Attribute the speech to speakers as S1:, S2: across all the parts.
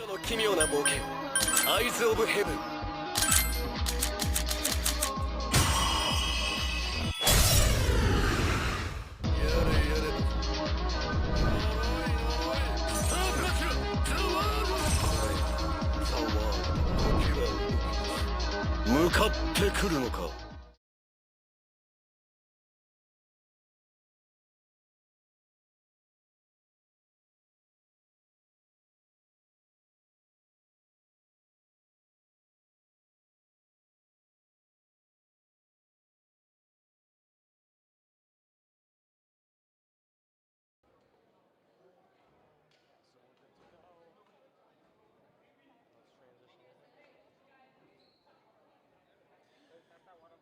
S1: の奇妙な冒険、アイズ・オブ・ヘブン。向かってくるのか。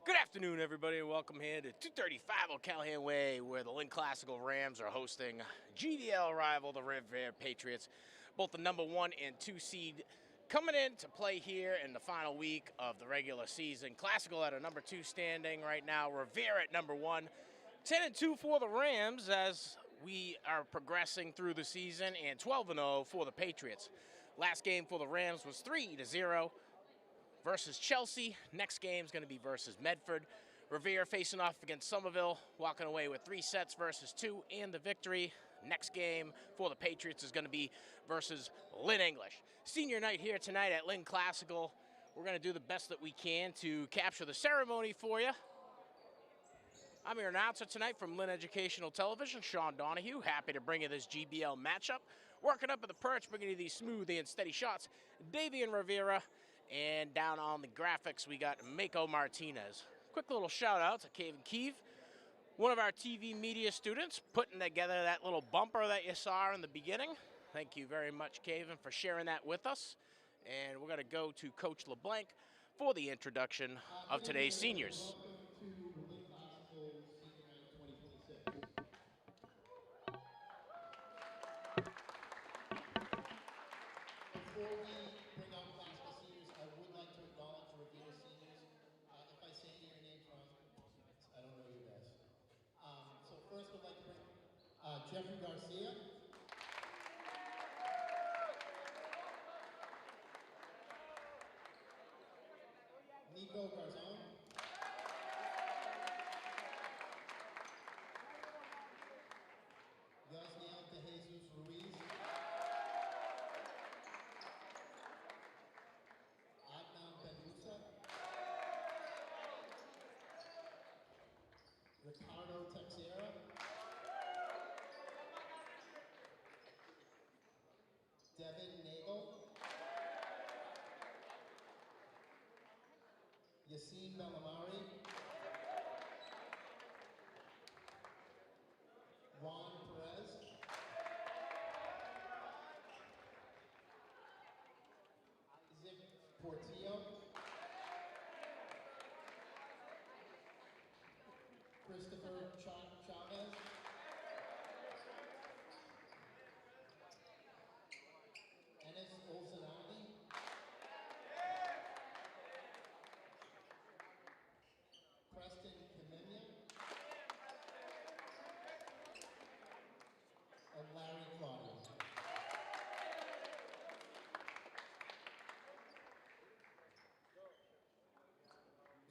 S2: Good afternoon, everybody, and welcome here to 235 O'Callahan Way, where the Lynn Classical Rams are hosting GVL rival, the Revere Patriots, both the number 1 and 2 seed, coming in to play here in the final week of the regular season. Classical at a number 2 standing right now, Revere at number 1. 10-2 for the Rams as we are progressing through the season, and 12-0 for the Patriots. Last game for the Rams was 3-0. Versus Chelsea. Next game is going to be versus Medford. Revere facing off against Somerville, walking away with 3 sets versus 2 and the victory. Next game for the Patriots is going to be versus Lynn English. Senior night here tonight at Lynn Classical. We're going to do the best that we can to capture the ceremony for you. I'm your announcer tonight from Lynn Educational Television, Sean Donahue. Happy to bring you this GBL matchup. Working up at the perch, bringing you these smooth and steady shots, Davian Rivera. And down on the graphics, we got Mayco Martinez. Quick little shout out to Kheav, one of our TV media students, putting together that little bumper that you saw in the beginning. Thank you very much, Kavyn, for sharing that with us. And we're going to go to Coach LeBlanc for the introduction of today's seniors.
S3: Before we bring out classical seniors, I would like to acknowledge Revere seniors. If I say any of your names wrong, I don't know you guys. So first we'd like to bring Jeffrey Garcia. Nico Garzon. Yosniel De Jesus Ruiz. Adnan Benusa. Ricardo Texera. Devin Nagel. Yassine Bellamari. Juan Perez. Zip Portillo. Christopher Chavez. Enes Olsenandi. Preston Kamenya. And Larry Claudio.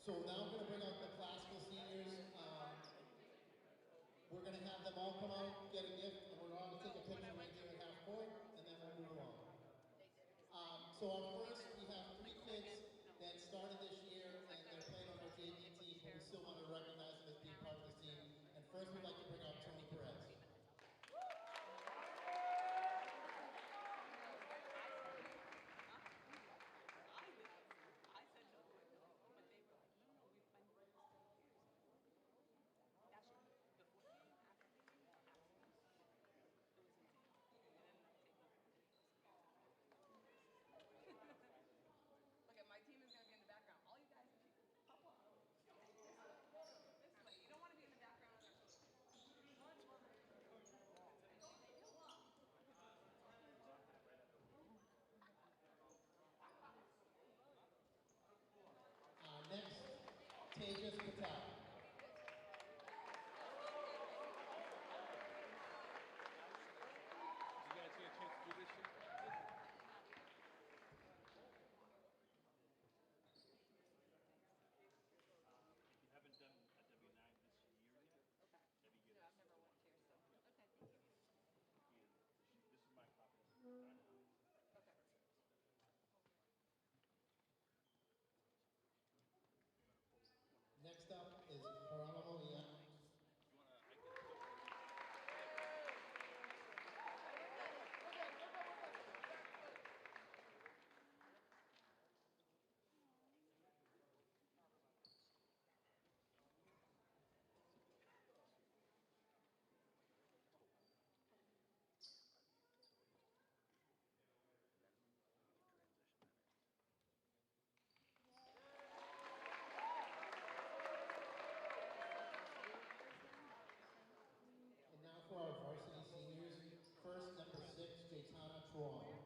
S3: So now I'm going to bring out the classical seniors. We're going to have them all come out, get a gift, and we're all going to take a picture right here at half court, and then we'll move along. So our first, we have 3 kids that started this year, and they're playing on our JV team, but we still want to recognize them as being part of this team. And first, we'd like to bring out Tony Perez. Strong.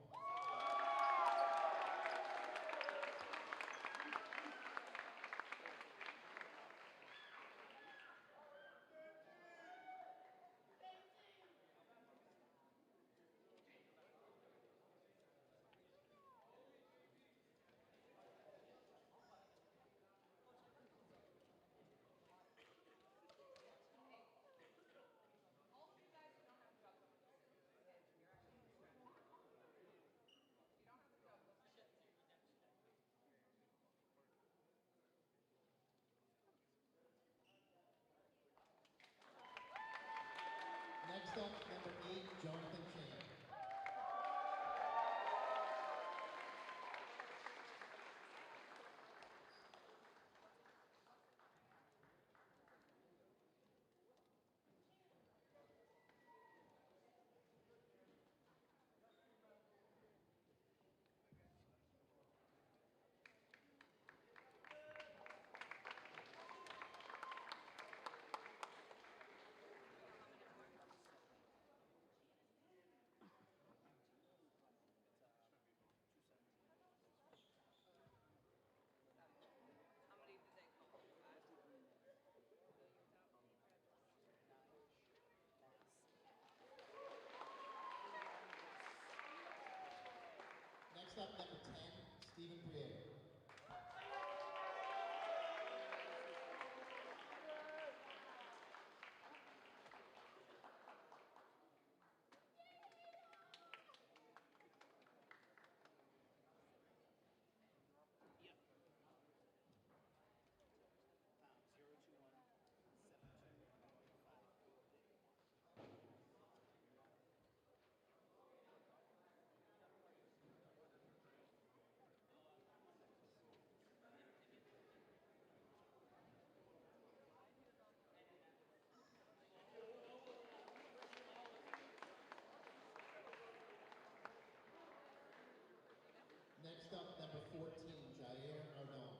S3: Next up, number 8, Jonathan Chan. Next up, number 10, Stephen Briere. Next up, number 14, Jair Ardon.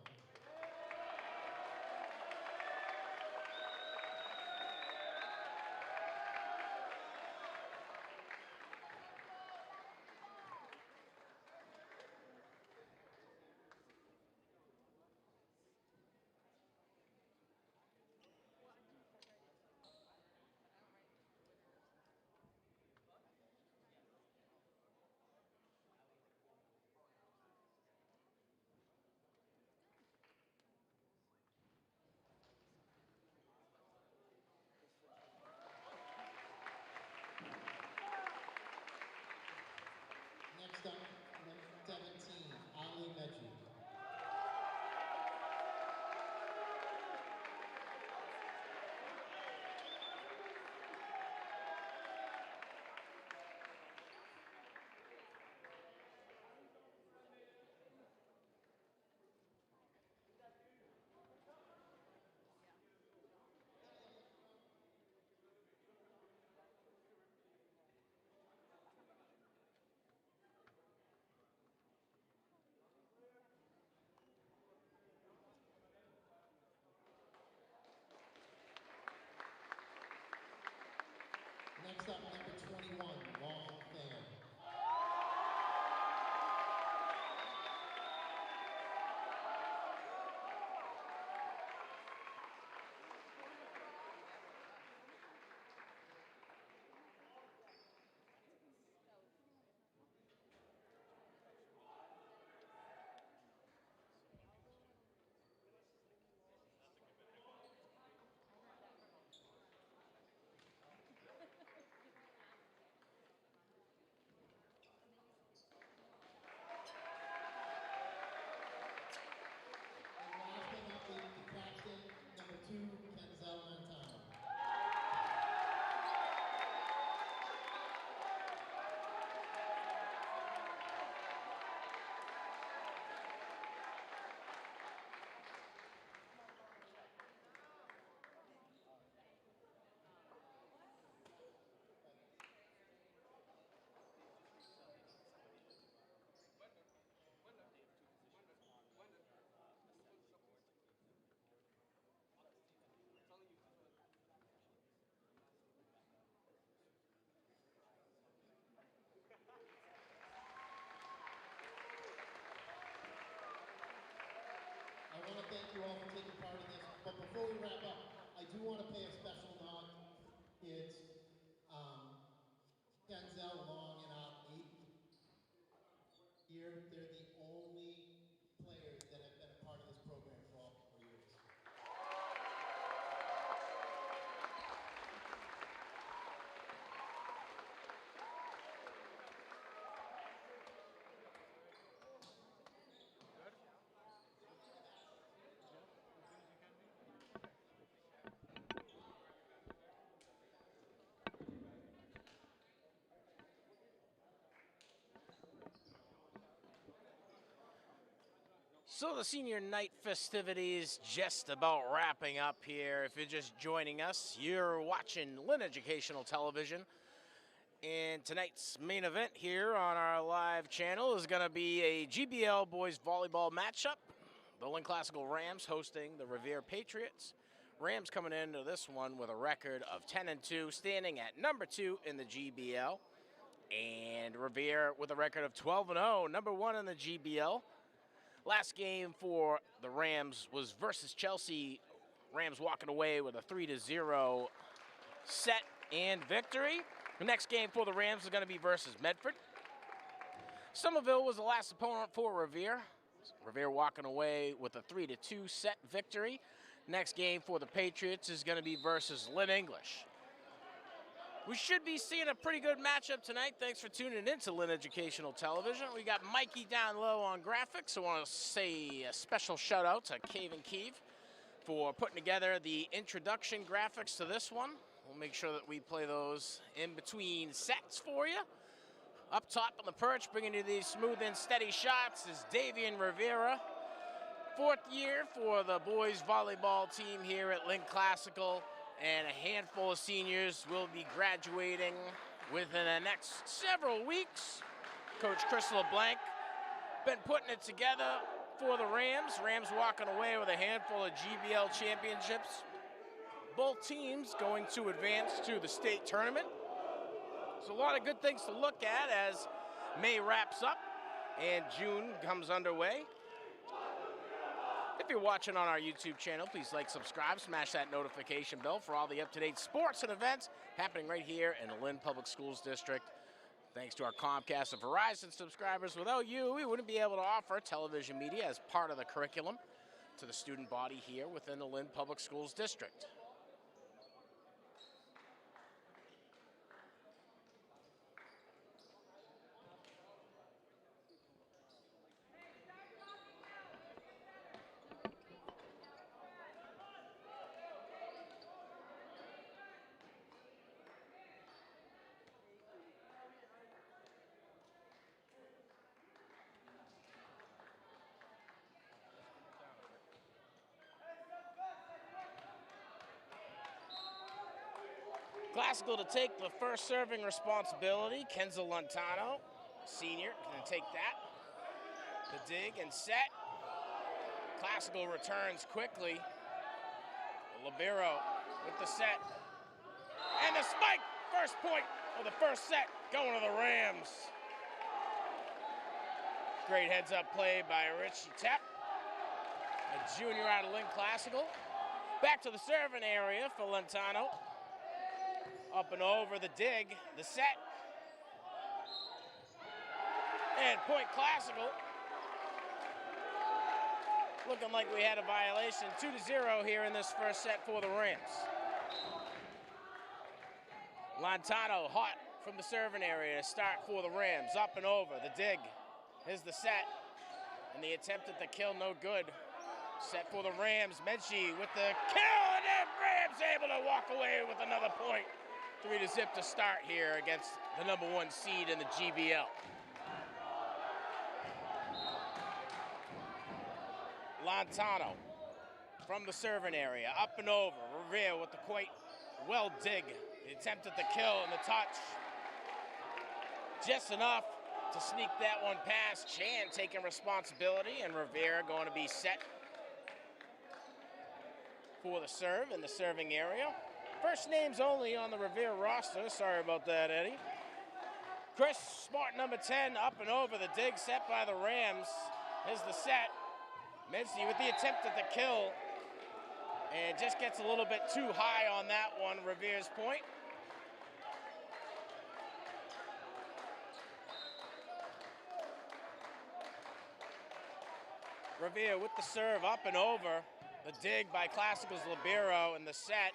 S3: you all for taking part in this. But before we wrap up, I do want to pay a special nod. It's Denzel Long and our 8th year. They're the only players that have been a part of this program for all 4 years.
S2: So the senior night festivities just about wrapping up here. If you're just joining us, you're watching Lynn Educational Television. And tonight's main event here on our live channel is going to be a GBL boys volleyball matchup. The Lynn Classical Rams hosting the Revere Patriots. Rams coming into this one with a record of 10-2, standing at number 2 in the GBL. And Revere with a record of 12-0, number 1 in the GBL. Last game for the Rams was versus Chelsea. Rams walking away with a 3-0 set and victory. The next game for the Rams is going to be versus Medford. Somerville was the last opponent for Revere. Revere walking away with a 3-2 set victory. Next game for the Patriots is going to be versus Lynn English. We should be seeing a pretty good matchup tonight. Thanks for tuning in to Lynn Educational Television. We got Mikey down low on graphics. I want to say a special shout out to Kheav for putting together the introduction graphics to this one. We'll make sure that we play those in between sets for you. Up top on the perch, bringing you these smooth and steady shots is Davian Rivera. 4th year for the boys volleyball team here at Lynn Classical. And a handful of seniors will be graduating within the next several weeks. Coach Chris LeBlanc been putting it together for the Rams. Rams walking away with a handful of GBL championships. Both teams going to advance to the state tournament. So a lot of good things to look at as May wraps up and June comes underway. If you're watching on our YouTube channel, please like, subscribe, smash that notification bell for all the up-to-date sports and events happening right here in the Lynn Public Schools District. Thanks to our Comcast and Verizon subscribers. Without you, we wouldn't be able to offer television media as part of the curriculum to the student body here within the Lynn Public Schools District. Classical to take the first serving responsibility. Kenza Lontano, senior, going to take that. The dig and set. Classical returns quickly. Libero with the set. And the spike! First point of the first set going to the Rams. Great heads-up play by Richie Tepp, a junior out of Lynn Classical. Back to the serving area for Lontano. Up and over the dig, the set. And point Classical. Looking like we had a violation. 2-0 here in this first set for the Rams. Lontano hot from the serving area to start for the Rams. Up and over the dig. Here's the set. And the attempt at the kill, no good. Set for the Rams. Menchie with the kill, and then Rams able to walk away with another point. 3-0 to start here against the number 1 seed in the GBL. Lontano from the serving area, up and over. Revere with the quite well dig. The attempt at the kill and the touch. Just enough to sneak that one past. Chan taking responsibility, and Rivera going to be set for the serve in the serving area. First names only on the Revere roster. Sorry about that, Eddie. Chris Smart, number 10, up and over the dig set by the Rams. Here's the set. Medzi with the attempt at the kill, and just gets a little bit too high on that one, Revere's point. Revere with the serve, up and over. The dig by Classical's Libero in the set.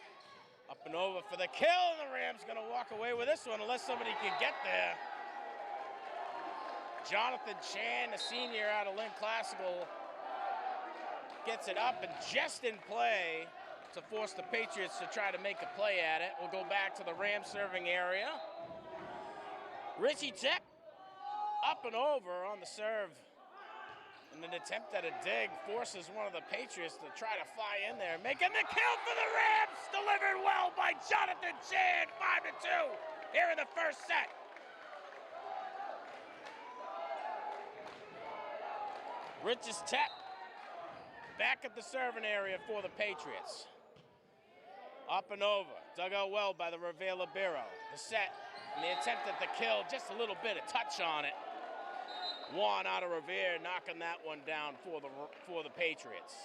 S2: Up and over for the kill, and the Rams gonna walk away with this one unless somebody can get there. Jonathan Chan, the senior out of Lynn Classical, gets it up and just in play to force the Patriots to try to make a play at it. We'll go back to the Rams serving area. Richie Tech up and over on the serve. And an attempt at a dig forces one of the Patriots to try to fly in there, making the kill for the Rams. Delivered well by Jonathan Chan, 5-2 here in the first set. Rich's Tech back at the serving area for the Patriots. Up and over, dug out well by the Revere Libero. The set and the attempt at the kill, just a little bit of touch on it. Juan out of Revere, knocking that one down for the Patriots.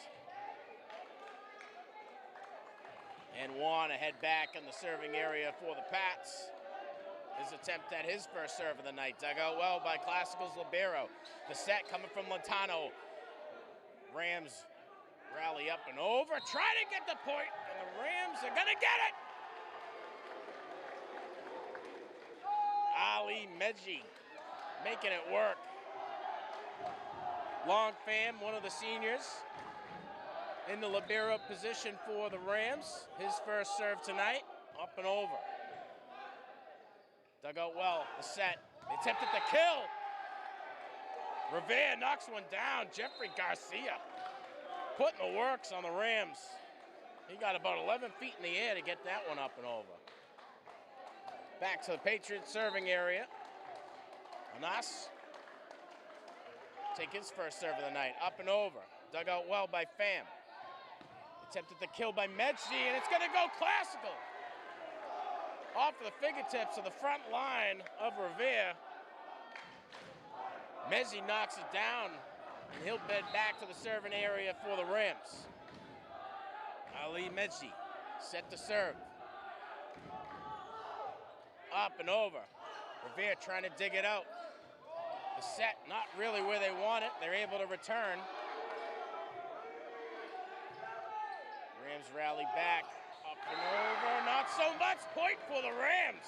S2: And Juan ahead back in the serving area for the Pats. His attempt at his first serve of the night, dug out well by Classical's Libero. The set coming from Lantano. Rams rally up and over, try to get the point, and the Rams are gonna get it! Ali Medji making it work. Long Pham, one of the seniors, in the libero position for the Rams. His first serve tonight, up and over. Dug out well, the set, the attempt at the kill. Revere knocks one down, Jeffrey Garcia putting the works on the Rams. He got about 11 feet in the air to get that one up and over. Back to the Patriots serving area. Anas take his first serve of the night, up and over. Dug out well by Pham. Attempted the kill by Medzi, and it's gonna go Classical. Off the fingertips of the front line of Revere. Medzi knocks it down, and he'll bed back to the serving area for the Rams. Ali Medzi set to serve. Up and over. Revere trying to dig it out. The set not really where they want it. They're able to return. Rams rally back. Up and over. Not so much. Point for the Rams.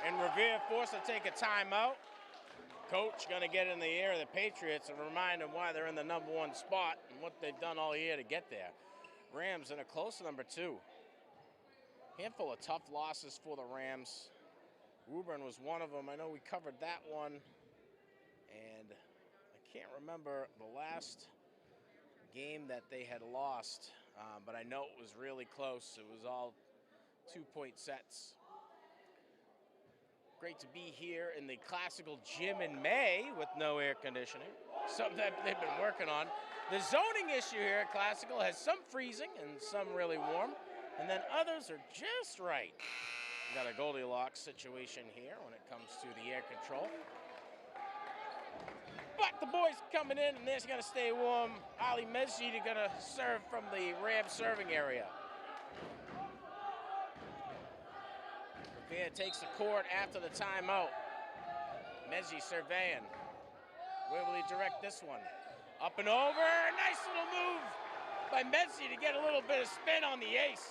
S2: And Revere forced to take a timeout. Coach going to get in the ear of the Patriots and remind them why they're in the #1 spot and what they've done all year to get there. Rams in a close #2. Handful of tough losses for the Rams. Woburn was one of them. I know we covered that one. And I can't remember the last game that they had lost, but I know it was really close. It was all 2-point sets. Great to be here in the Classical gym in May with no air conditioning, something that they've been working on. The zoning issue here at Classical has some freezing and some really warm, and then others are just right. We've got a Goldilocks situation here when it comes to the air control. But the boys coming in, and they're going to stay warm. Ali Mesjid is going to serve from the Rams serving area. Revere takes the court after the timeout. Mesjid surveying. Where will he direct this one? Up and over. Nice little move by Mesjid to get a little bit of spin on the ace.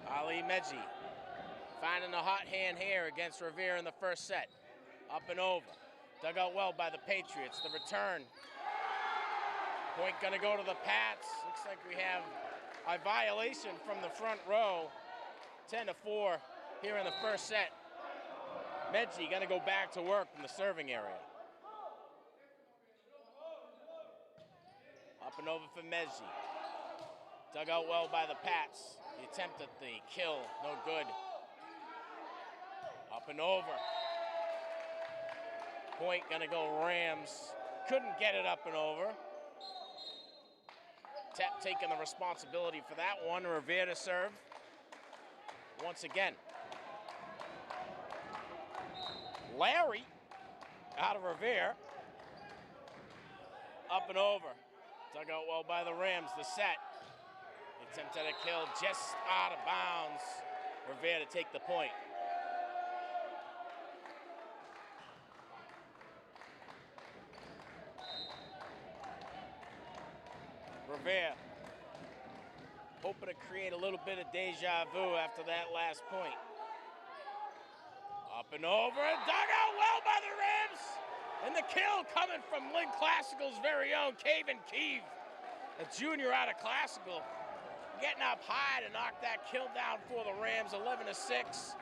S2: Ali Medji finding the hot hand here against Revere in the first set. Up and over. Dug out well by the Patriots. The return. Point gonna go to the Pats. Looks like we have a violation from the front row. 10-4 here in the first set. Medji gonna go back to work from the serving area. Up and over for Medji. Dug out well by the Pats. The attempt at the kill, no good. Up and over. Point gonna go Rams. Couldn't get it up and over. Tap taking the responsibility for that one. Revere to serve. Once again. Larry out of Revere. Up and over. Dug out well by the Rams. The set. Attempted a kill just out of bounds. Revere to take the point. Revere hoping to create a little bit of deja vu after that last point. Up and over, and dug out well by the Rams. And the kill coming from Lynn Classical's very own Kavyn, a junior out of Classical. Getting up high to knock that kill down for the Rams, 11-6.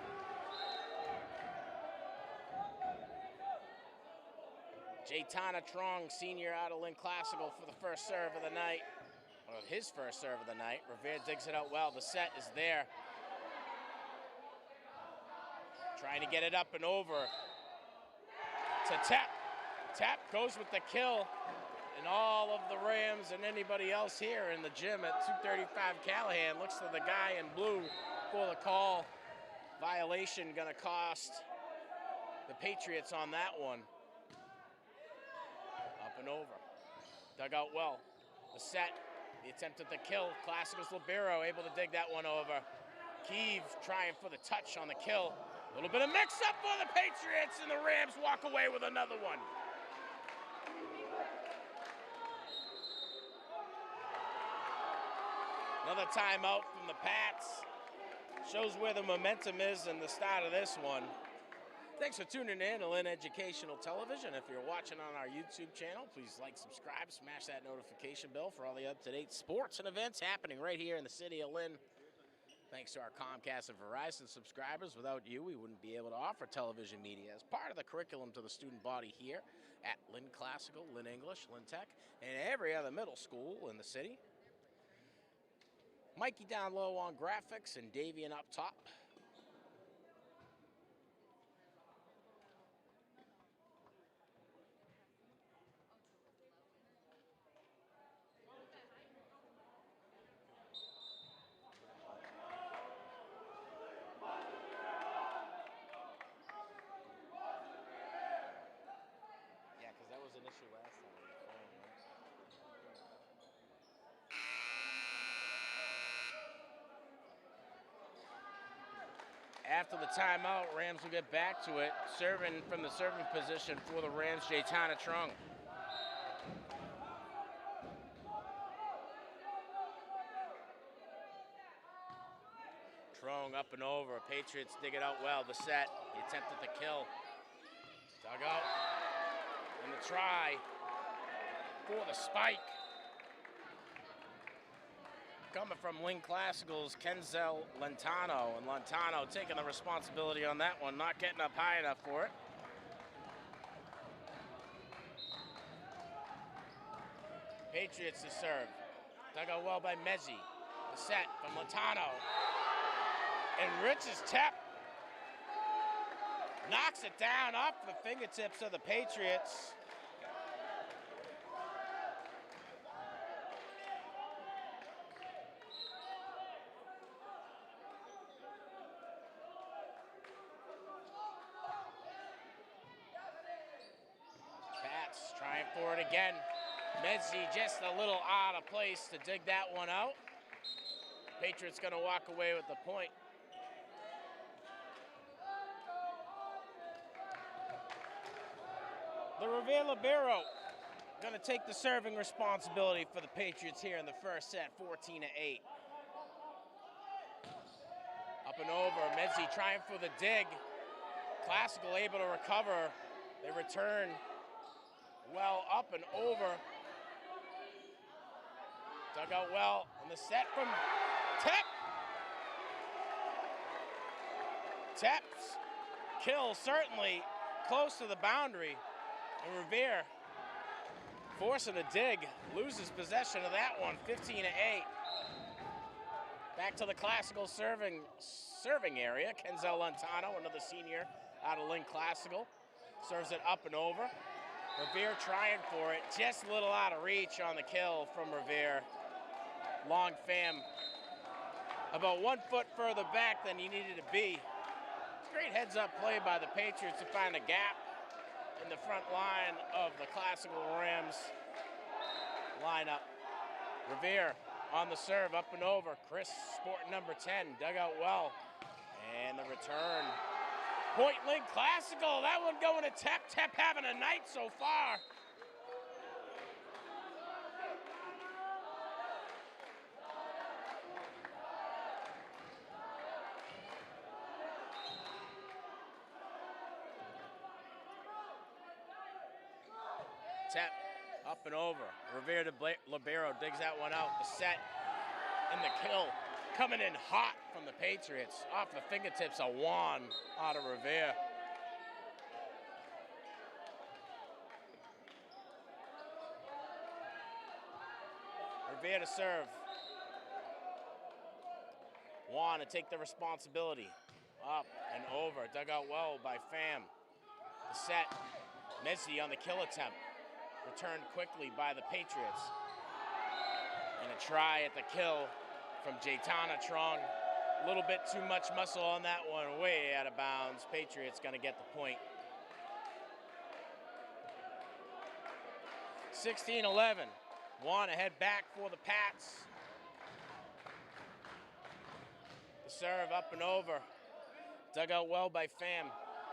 S2: Jaytana Trong, senior out of Lynn Classical for the first serve of the night. Or his first serve of the night. Revere digs it out well. The set is there. Trying to get it up and over to Tap. Tap goes with the kill. And all of the Rams and anybody else here in the gym at 235 Callahan looks to the guy in blue for the call. Violation gonna cost the Patriots on that one. Up and over. Dug out well. The set. The attempt at the kill. Classical's Libero able to dig that one over. Kheav trying for the touch on the kill. A little bit of mix-up for the Patriots, and the Rams walk away with another one. Another timeout from the Pats. Shows where the momentum is in the start of this one. Thanks for tuning in to Lynn Educational Television. If you're watching on our YouTube channel, please like, subscribe, smash that notification bell for all the up-to-date sports and events happening right here in the city of Lynn. Thanks to our Comcast and Verizon subscribers. Without you, we wouldn't be able to offer television media as part of the curriculum to the student body here at Lynn Classical, Lynn English, Lynn Tech, and every other middle school in the city. Mikey down low on graphics and Davian up top. Yeah, because that was an issue last time. After the timeout, Rams will get back to it. Serving from the serving position for the Rams, Jaytana Trong. Trong up and over. Patriots dig it out well. The set. The attempt at the kill. Dug out. And the try for the spike. Coming from Lynn Classical's Kenzel Lentano, and Lentano taking the responsibility on that one, not getting up high enough for it. Patriots to serve. Dug out well by Mezzi. The set from Lentano. And Rich's tap knocks it down off the fingertips of the Patriots. Trying for it again. Mezzi just a little out of place to dig that one out. Patriots gonna walk away with the point. The Revere Libero gonna take the serving responsibility for the Patriots here in the first set, 14-8. Up and over, Mezzi trying for the dig. Classical able to recover. They return well up and over. Dug out well, and the set from Tep. Tep's kill certainly close to the boundary. And Revere forcing a dig, loses possession of that one, 15-8. Back to the Classical serving area. Kenzel Lentano, another senior out of Lynn Classical, serves it up and over. Revere trying for it, just a little out of reach on the kill from Revere. Long Pham about 1 foot further back than he needed to be. It's great Great heads-up play by the Patriots to find a gap in the front line of the Classical Rams lineup. Revere on the serve, up and over. Chris, sporting number 10, dug out well. And the return. Point Lynn Classical, that one going to Tep. Tep having a night so far. Tep up and over. Revere to Libero digs that one out. The set and the kill coming in hot from the Patriots. Off the fingertips of Juan out of Revere. Revere to serve. Juan to take the responsibility. Up and over. Dug out well by Pham. The set. Messi on the kill attempt. Returned quickly by the Patriots. And a try at the kill from Jaytana Trong. A little bit too much muscle on that one, way out of bounds. Patriots gonna get the point. 16-11. Want to head back for the Pats. The serve up and over. Dug out well by Pham.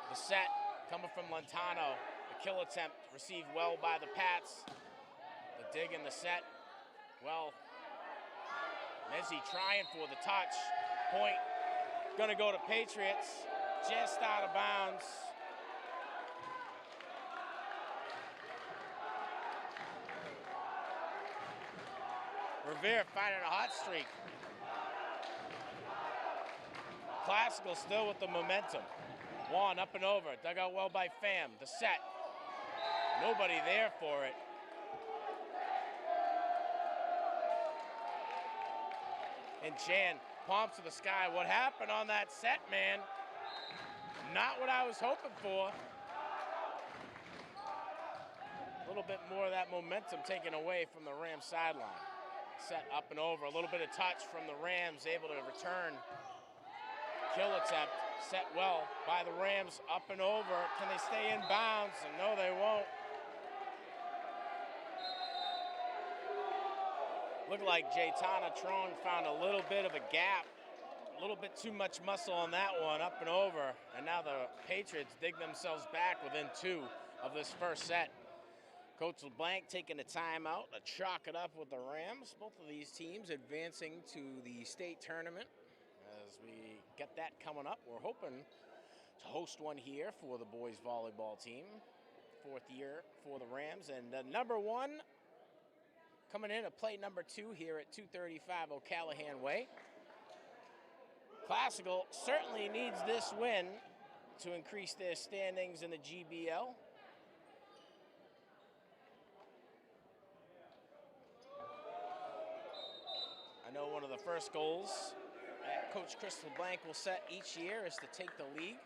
S2: The set coming from Lantano. The kill attempt received well by the Pats. The dig in the set. Well, Messi trying for the touch. Point gonna go to Patriots. Just out of bounds. Revere finding a hot streak. Classical still with the momentum. Juan up and over. Dug out well by Pham. The set. Nobody there for it. And Chan, palms to the sky. What happened on that set, man? Not what I was hoping for. A little bit more of that momentum taken away from the Rams sideline. Set up and over. A little bit of touch from the Rams, able to return. Kill attempt. Set well by the Rams, up and over. Can they stay in bounds? And no, they won't. Looked like Jaytana Trong found a little bit of a gap. A little bit too much muscle on that one, up and over. And now the Patriots dig themselves back within 2 of this first set. Coach LeBlanc taking a timeout to chalk it up with the Rams. Both of these teams advancing to the state tournament. As we get that coming up, we're hoping to host one here for the boys volleyball team. 4th year for the Rams. And number 1 coming in at play number 2 here at 235 O'Callahan Way. Classical certainly needs this win to increase their standings in the GBL. I know one of the first goals that Coach Chris LeBlanc will set each year is to take the league.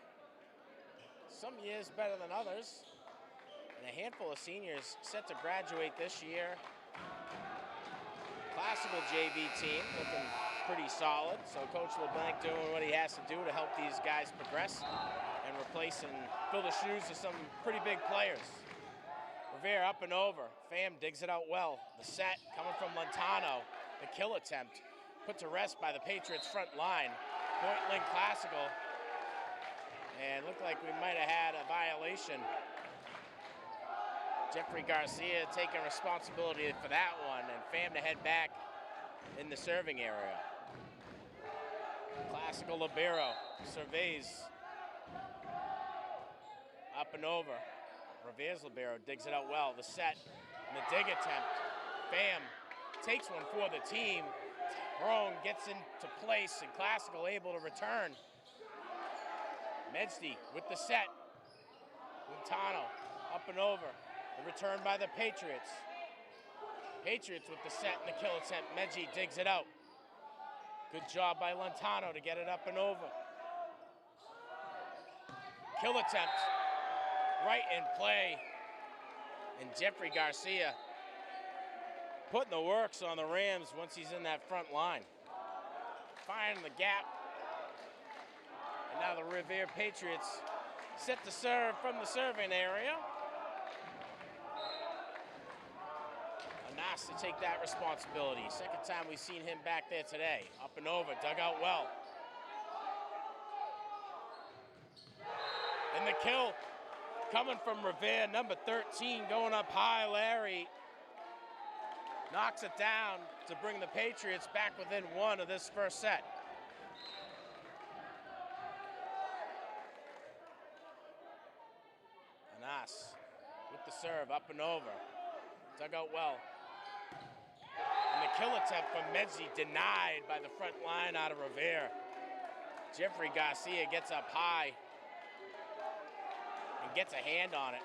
S2: Some years better than others. And a handful of seniors set to graduate this year. Classical JV team looking pretty solid. So Coach LeBlanc doing what he has to do to help these guys progress and replace and fill the shoes of some pretty big players. Revere up and over. Pham digs it out well. The set coming from Lantano. The kill attempt put to rest by the Patriots front line. Point Lynn Classical. And looked like we might have had a violation. Jeffrey Garcia taking responsibility for that one, and Pham to head back in the serving area. Classical Libero surveys up and over. Revere's Libero digs it out well. The set and the dig attempt. Pham takes one for the team. Thrown gets into place, and Classical able to return. Medsty with the set. Lantano up and over. The return by the Patriots. Patriots with the set and the kill attempt. Medji digs it out. Good job by Lantano to get it up and over. Kill attempt. Right in play. And Jeffrey Garcia putting the works on the Rams once he's in that front line. Finding the gap. And Now the Revere Patriots set to serve from the serving area. Nice to take that responsibility. Second time we've seen him back there today. Up and over, dug out well. And the kill coming from Revere, number 13, going up high. Larry knocks it down to bring the Patriots back within one of this first set. Anas with the serve, up and over. Dug out well. And the kill attempt from Medzi denied by the front line out of Revere. Jeffrey Garcia gets up high and gets a hand on it.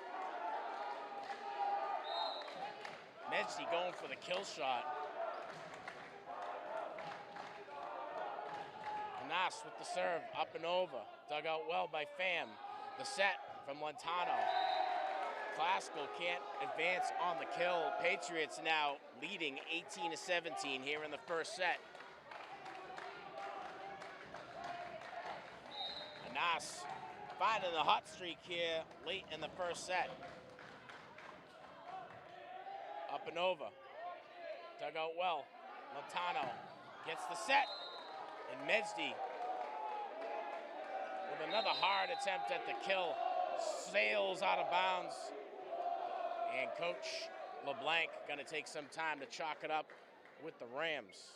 S2: Medzi going for the kill shot. Anas with the serve, up and over. Dug out well by Pham. The set from Lentano. Classical can't advance on the kill. Patriots now leading 18-17 here in the first set. Anas finding the hot streak here late in the first set. Up and over. Dug out well. Lentano gets the set. And Medzi with another hard attempt at the kill. Sails out of bounds. And Coach LeBlanc going to take some time to chalk it up with the Rams.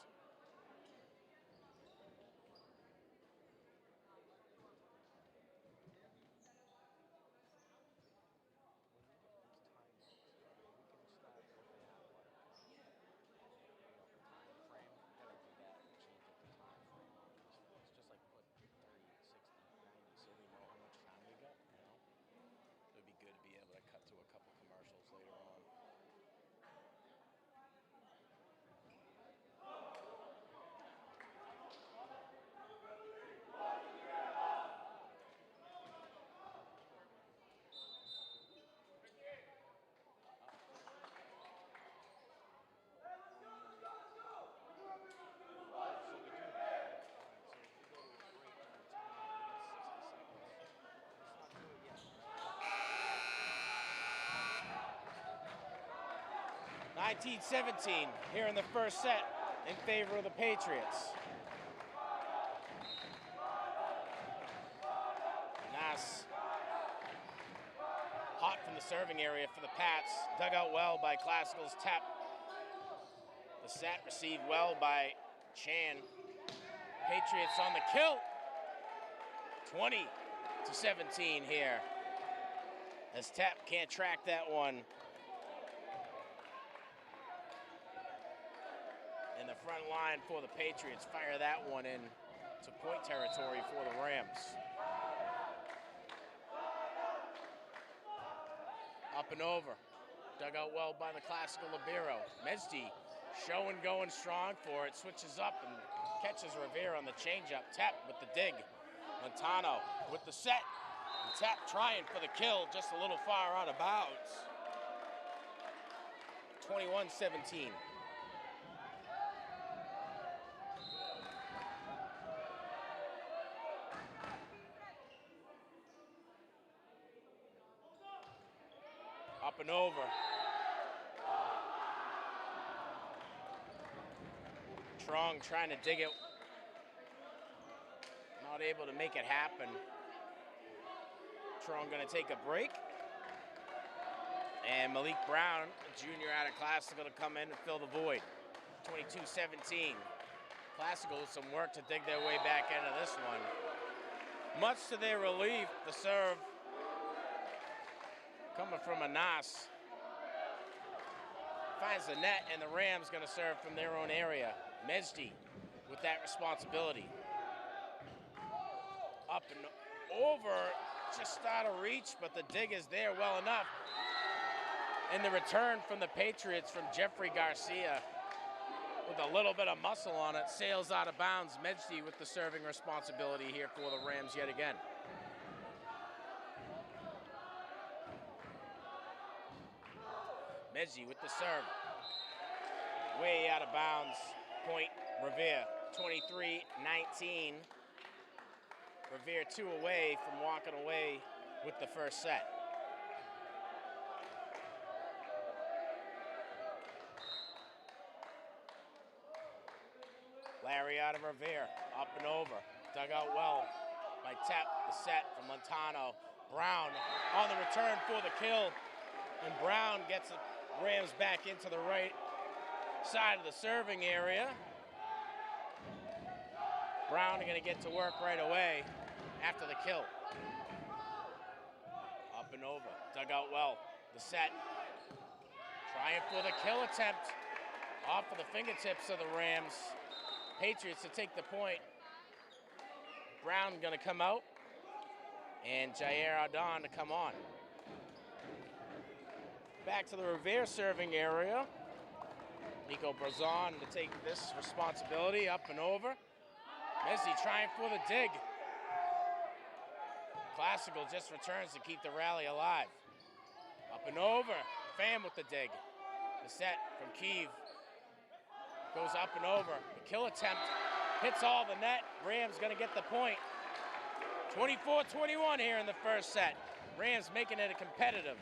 S2: (19-17) here in the first set in favor of the Patriots. Nice. Hot from the serving area for the Pats. Dug out well by Classical's tap. The set received well by Chan. Patriots on the kill. 20-17 here. As Tap can't track that one. And the front line for the Patriots fire that one in to point territory for the Rams. Up and over. Dug out well by the Classical Libero. Medzi showing going strong for it. Switches up and catches Rivera on the changeup. Tap with the dig. Montano with the set. And Tap trying for the kill, just a little far out of bounds. 21-17. Up and over. Trong trying to dig it. Not able to make it happen. Trong gonna take a break. And Malik Brown, a junior out of Classical, to come in and fill the void. 22-17. Classical with some work to dig their way back into this one. Much to their relief, the serve coming from Anas. Finds the net, and the Rams gonna serve from their own area. Medzi with that responsibility. Up and over, just out of reach, but the dig is there well enough. And the return from the Patriots from Jeffrey Garcia with a little bit of muscle on it, sails out of bounds. Medzi with the serving responsibility here for the Rams yet again. Medzi with the serve. Way out of bounds. Point Revere. 23-19. Revere 2 away from walking away with the first set. Larry out of Revere, up and over, dug out well by Tep, the set from Montano. Brown on the return for the kill, and Brown gets the Rams back into the right side of the serving area. Brown going to get to work right away after the kill. Up and over, dug out well, the set. Trying for the kill attempt, off of the fingertips of the Rams. Patriots to take the point. Brown going to come out, and Jair Ardon to come on. Back to the Revere serving area. Nico Brazon to take this responsibility, up and over. Messi trying for the dig. Classical just returns to keep the rally alive. Up and over, Pham with the dig. The set from Kheav goes up and over. The kill attempt hits all the net. Rams gonna get the point. 24-21 here in the first set. Rams making it a competitive.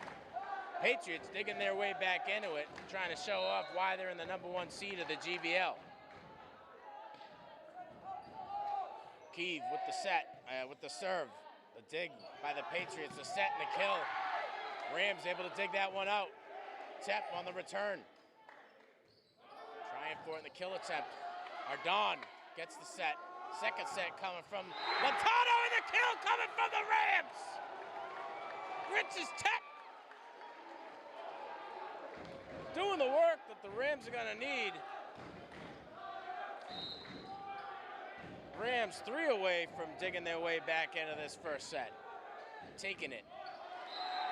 S2: Patriots digging their way back into it, trying to show off why they're in the #1 seed of the GBL. Kheav with the set, with the serve. The dig by the Patriots, the set and the kill. Rams able to dig that one out. Tep on the return. Trying for it in the kill attempt. Ardon gets the set. Second set coming from Montano, and the kill coming from the Rams! Rich's Tep doing the work that the Rams are gonna need. Rams 3 away from digging their way back into this first set. Taking it.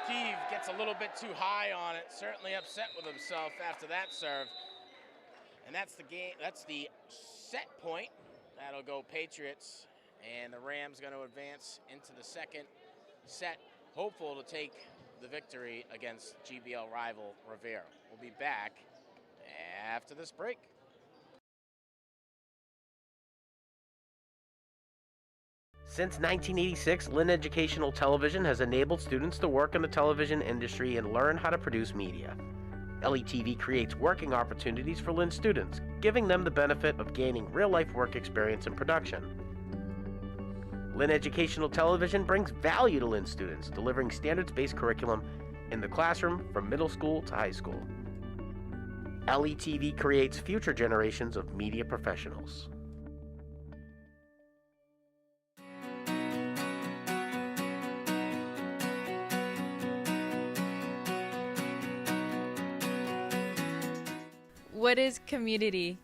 S2: Kheav gets a little bit too high on it, certainly upset with himself after that serve. And that's the game, that's the set point. That'll go Patriots, and the Rams going to advance into the second set, hopeful to take the victory against GBL rival Rivera. We'll be back after this break.
S4: Since 1986, Lynn Educational Television has enabled students to work in the television industry and learn how to produce media. LETV creates working opportunities for Lynn students, giving them the benefit of gaining real-life work experience in production. Lynn Educational Television brings value to Lynn students, delivering standards-based curriculum in the classroom from middle school to high school. LETV creates future generations of media professionals.
S5: What is community?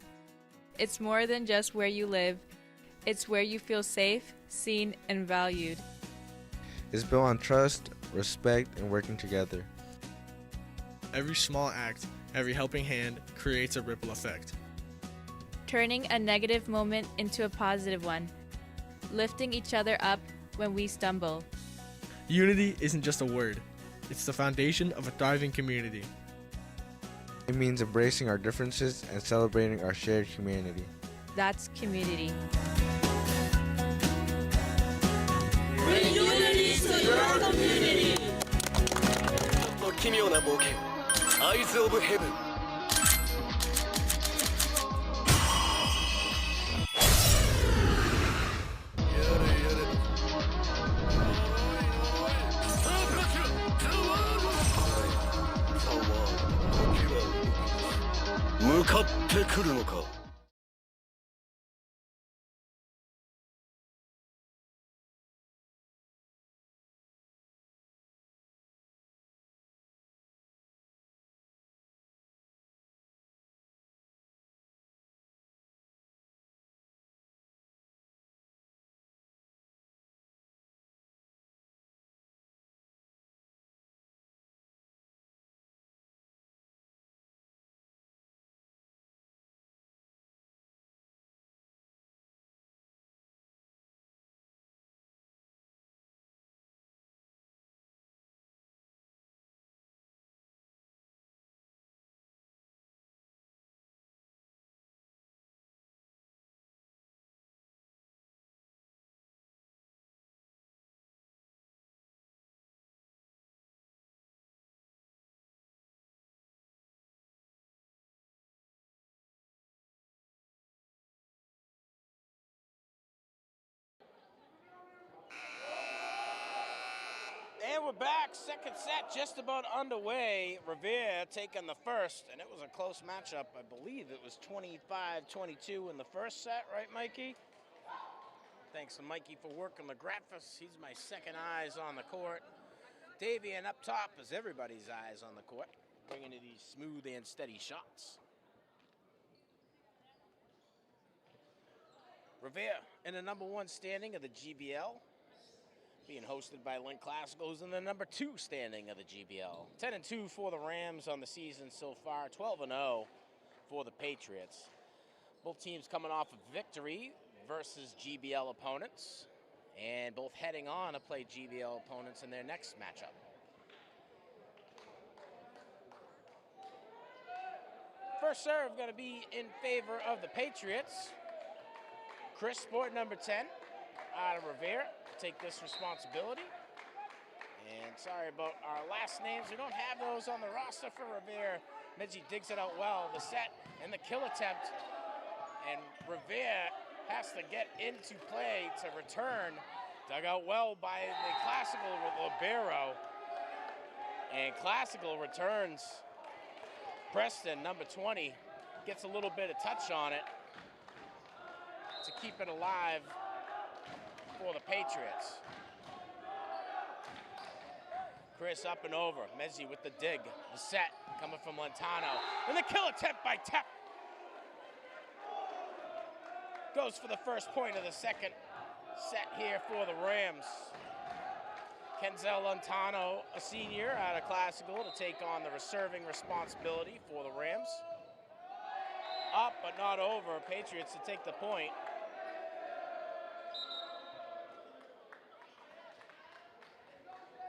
S5: It's more than just where you live. It's where you feel safe, seen, and valued.
S6: It's built on trust, respect, and working together.
S7: Every small act, every helping hand creates a ripple effect.
S5: Turning a negative moment into a positive one. Lifting each other up when we stumble.
S7: Unity isn't just a word. It's the foundation of a thriving community.
S6: It means embracing our differences and celebrating our shared humanity.
S5: That's community.
S8: Bring unity to your community.
S1: 奇妙な冒険、アイズ・オブ・ヘブン。向かってくるのか。
S2: we're back. Second set just about underway. Revere taking the first, and it was a close matchup. I believe it was 25-22 in the first set, right, Mikey? Thanks to Mikey for working the graphics. He's my second eyes on the court. Davian up top is everybody's eyes on the court, bringing you these smooth and steady shots. Revere in the #1 standing of the GBL, being hosted by Lynn Classical, who's in the #2 standing of the GBL. 10-2 for the Rams on the season so far, 12-0 for the Patriots. Both teams coming off a victory versus GBL opponents, and both heading on to play GBL opponents in their next matchup. First serve going to be in favor of the Patriots. Chris, sport number 10, out of Revere, take this responsibility. And sorry about our last names. We don't have those on the roster for Revere. Medji digs it out well. The set and the kill attempt. And Revere has to get into play to return. Dug out well by the Classical libero. And Classical returns. Preston, number 20, gets a little bit of touch on it to keep it alive for the Patriots. Chris up and over. Medji with the dig. The set coming from Lentano. And the kill attempt by Tep. Goes for the first point of the second set here for the Rams. Kenzel Lentano, a senior out of Classical, to take on the serving responsibility for the Rams. Up but not over. Patriots to take the point.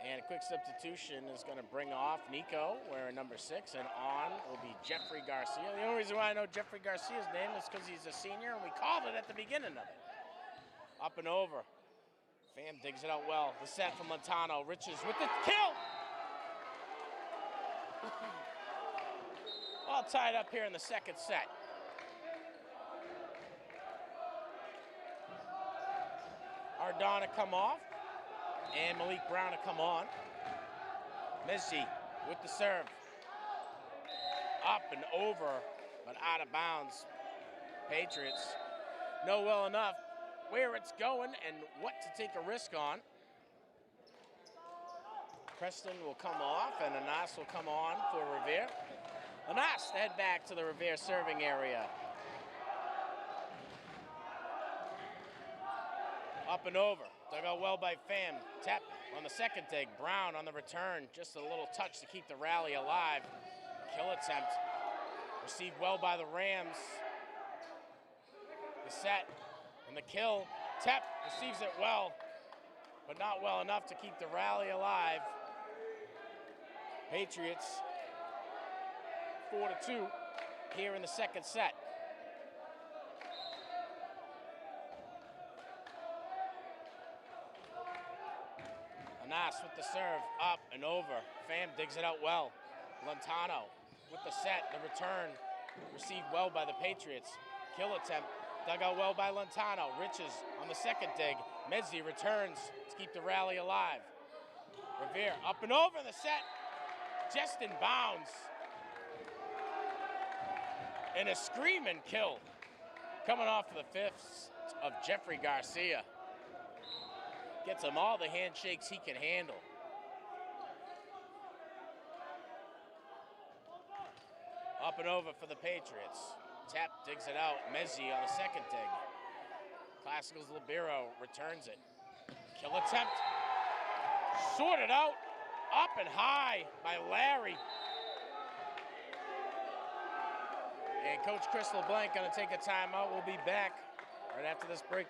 S2: And a quick substitution is going to bring off Nico, wearing number 6, and on will be Jeffrey Garcia. The only reason why I know Jeffrey Garcia's name is because he's a senior, and we called it at the beginning of it. Up and over. Pham digs it out well. The set from Lentano. Riches with the kill! All tied up here in the second set. Ardana come off. And Malik Brown to come on. Medji with the serve. Up and over, but out of bounds. Patriots know well enough where it's going and what to take a risk on. Preston will come off and Anas will come on for Revere. Anas head back to the Revere serving area. Up and over. Dug out well by Pham. Tep on the second dig. Brown on the return. Just a little touch to keep the rally alive. Kill attempt. Received well by the Rams. The set and the kill. Tep receives it well, but not well enough to keep the rally alive. Patriots 4-2 here in the second set. Anas with the serve, up and over. Pham digs it out well. Lentano with the set, the return. Received well by the Patriots. Kill attempt, dug out well by Lentano. Riches on the second dig. Medzi returns to keep the rally alive. Revere up and over the set. Just in bounds. And a screaming kill. Coming off of the fifth of Jeffrey Garcia. Gets him all the handshakes he can handle. Up and over for the Patriots. Tep digs it out. Medzi on the second dig. Classical's libero returns it. Kill attempt. Sorted out. Up and high by Larry. And Coach Chris LeBlanc going to take a timeout. We'll be back right after this break.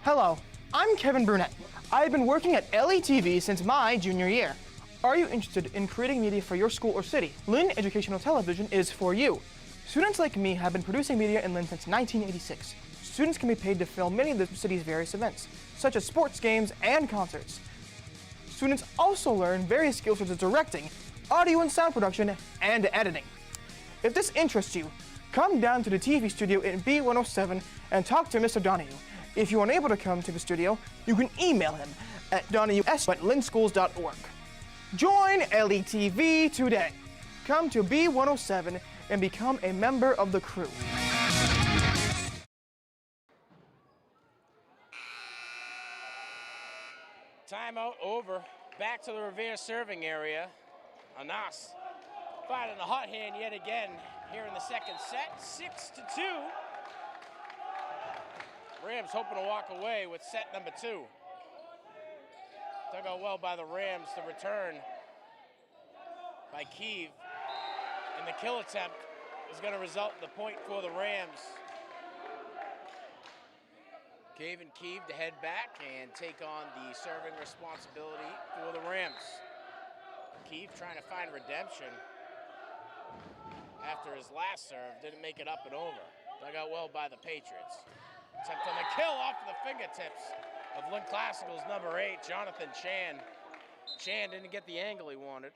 S9: Hello, I'm Kevin Burnett. I've been working at LETV since my junior year. Are you interested in creating media for your school or city? Lynn Educational Television is for you. Students like me have been producing media in Lynn since 1986. Students can be paid to film many of the city's various events, such as sports games and concerts. Students also learn various skills such as directing, audio and sound production, and editing. If this interests you, come down to the TV studio in B107 and talk to Mr. Donahue. If you're unable to come to the studio, you can email him at donahues@lynnschools.org. Join LETV today. Come to B107 and become a member of the crew.
S2: Timeout over. Back to the Revere serving area. Anas finding a hot hand yet again here in the second set. 6-2. Rams hoping to walk away with set number 2. Dug out well by the Rams. The return by Kheav. And the kill attempt is going to result in the point for the Rams. Kavyn Kheav to head back and take on the serving responsibility for the Rams. Kheav trying to find redemption after his last serve, didn't make it up and over. Dug out well by the Patriots. Attempt on the kill off of the fingertips of Lynn Classical's number 8, Jonathan Chan. Chan didn't get the angle he wanted.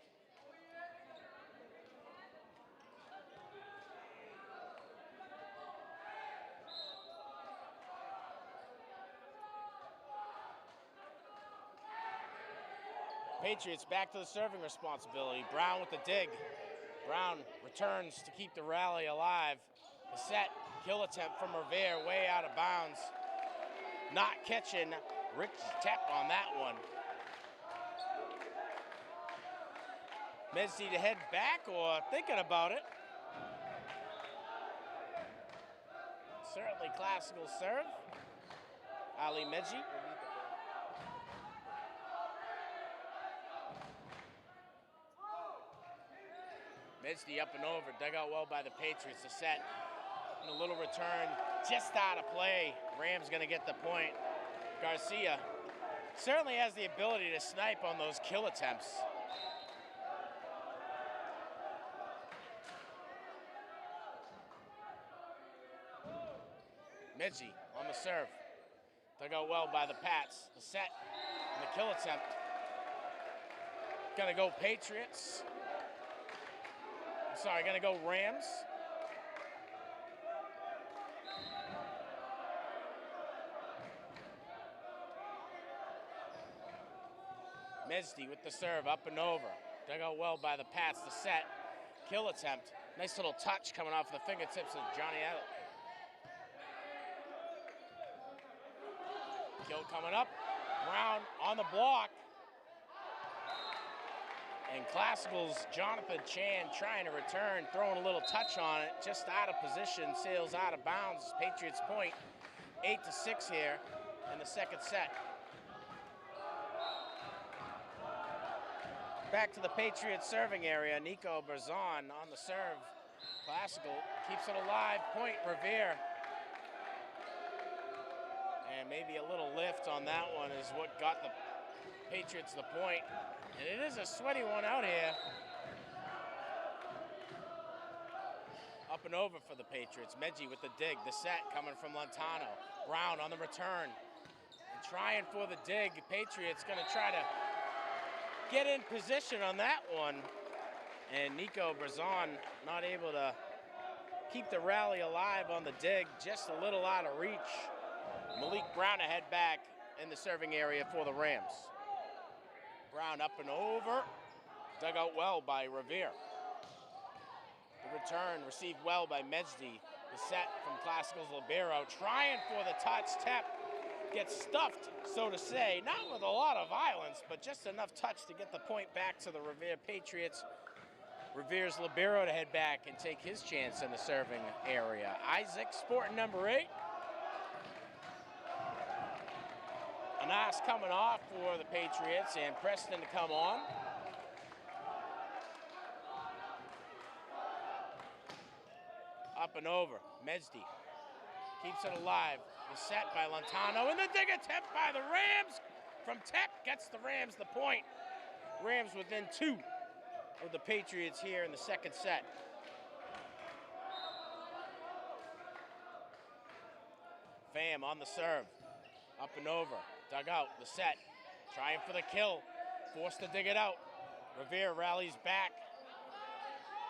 S2: Patriots back to the serving responsibility. Brown with the dig. Brown returns to keep the rally alive. The set, kill attempt from Revere, way out of bounds. Not catching Rich Tep on that one. Medsey to head back or thinking about it. Certainly classical serve. Ali Medji. Medsey up and over, dug out well by the Patriots. The set, and a little return, just out of play. Rams gonna get the point. Garcia certainly has the ability to snipe on those kill attempts. Medsey on the serve. Dug out well by the Pats. The set and the kill attempt. Gonna go Patriots. Sorry, gonna go Rams. Medsey with the serve, up and over. Dug out well by the Pats. The set, kill attempt. Nice little touch coming off the fingertips of Johnny Adel. Kill coming up. Brown on the block. And Classical's Jonathan Chan trying to return, throwing a little touch on it, just out of position, sails out of bounds. Patriots point, 8-6 here in the second set. Back to the Patriots serving area. Nico Berzon on the serve. Classical keeps it alive. Point Revere. And maybe a little lift on that one is what got the Patriots the point. And it is a sweaty one out here. Up and over for the Patriots. Medji with the dig. The set coming from Lontano. Brown on the return. And trying for the dig. Patriots going to try to get in position on that one. And Nico Berzon not able to keep the rally alive on the dig. Just a little out of reach. Malik Brown to head back in the serving area for the Rams. Brown up and over. Dug out well by Revere. The return received well by Medsey. The set from Classical's Libero. Trying for the touch. Tep gets stuffed, so to say. Not with a lot of violence, but just enough touch to get the point back to the Revere Patriots. Revere's Libero to head back and take his chance in the serving area. Isaac sporting number 8. Anas coming off for the Patriots and Preston to come on. Up and over, Medsey keeps it alive. The set by Lontano and the dig attempt by the Rams from Tep gets the Rams the point. Rams within 2 of the Patriots here in the second set. Pham on the serve, up and over. Dug out, the set, trying for the kill, forced to dig it out. Revere rallies back,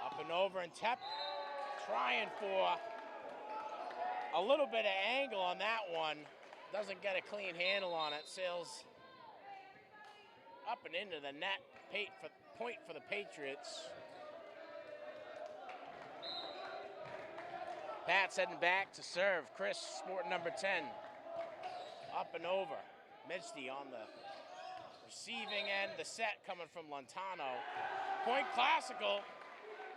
S2: up and over, and Tep Trying for a little bit of angle on that one. Doesn't get a clean handle on it. Sails up and into the net. Point for the Patriots. Pat's heading back to serve. Chris, sport number 10. Up and over. Midgety on the receiving end. The set coming from Lontano. Point classical.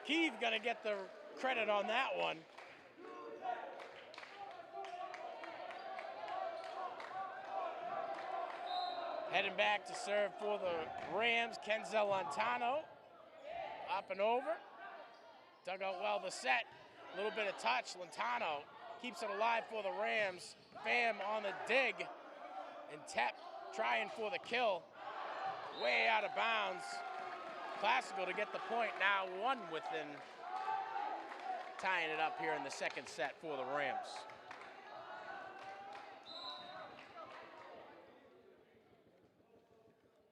S2: Kheav gonna get the credit on that one. Heading back to serve for the Rams, Kenzel Lontano. Up and over. Dug out well the set. A little bit of touch. Lontano keeps it alive for the Rams. Pham on the dig. And Tep trying for the kill. Way out of bounds. Classical to get the point. Now one within. Tying it up here in the second set for the Rams.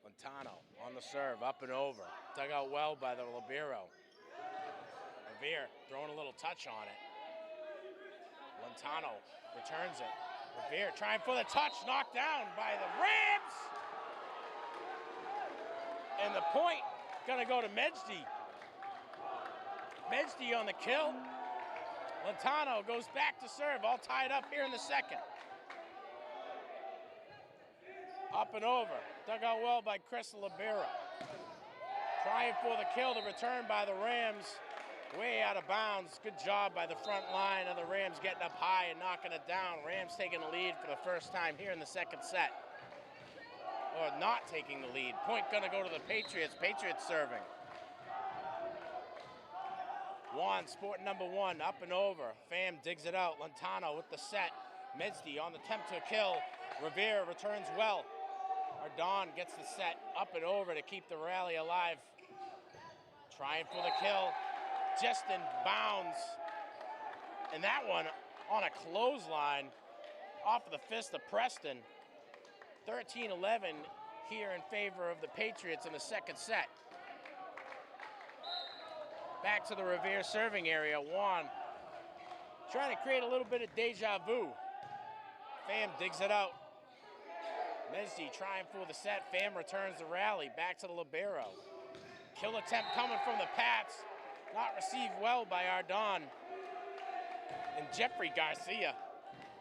S2: Lontano on the serve, up and over. Dug out well by the libero. Revere throwing a little touch on it. Lontano returns it. Revere trying for the touch, knocked down by the Rams. And the point gonna go to Midgety. Midgety on the kill. Lontano goes back to serve, all tied up here in the second. Up and over, dug out well by Chris Libera. Trying for the kill, the return by the Rams. Way out of bounds. Good job by the front line of the Rams getting up high and knocking it down. Rams taking the lead for the first time here in the second set. Or not taking the lead. Point gonna go to the Patriots. Patriots serving. Juan, sport number 1, up and over. Pham digs it out. Lontano with the set. Midgety on the attempt to kill. Revere returns well. Ardon gets the set up and over to keep the rally alive. Trying for the kill. Just in bounds. And that one on a clothesline off of the fist of Preston. 13-11 here in favor of the Patriots in the second set. Back to the Revere serving area. Juan trying to create a little bit of deja vu. Pham digs it out. Midgety trying for the set. Pham returns the rally. Back to the libero. Kill attempt coming from the Pats. Not received well by Ardon. And Jeffrey Garcia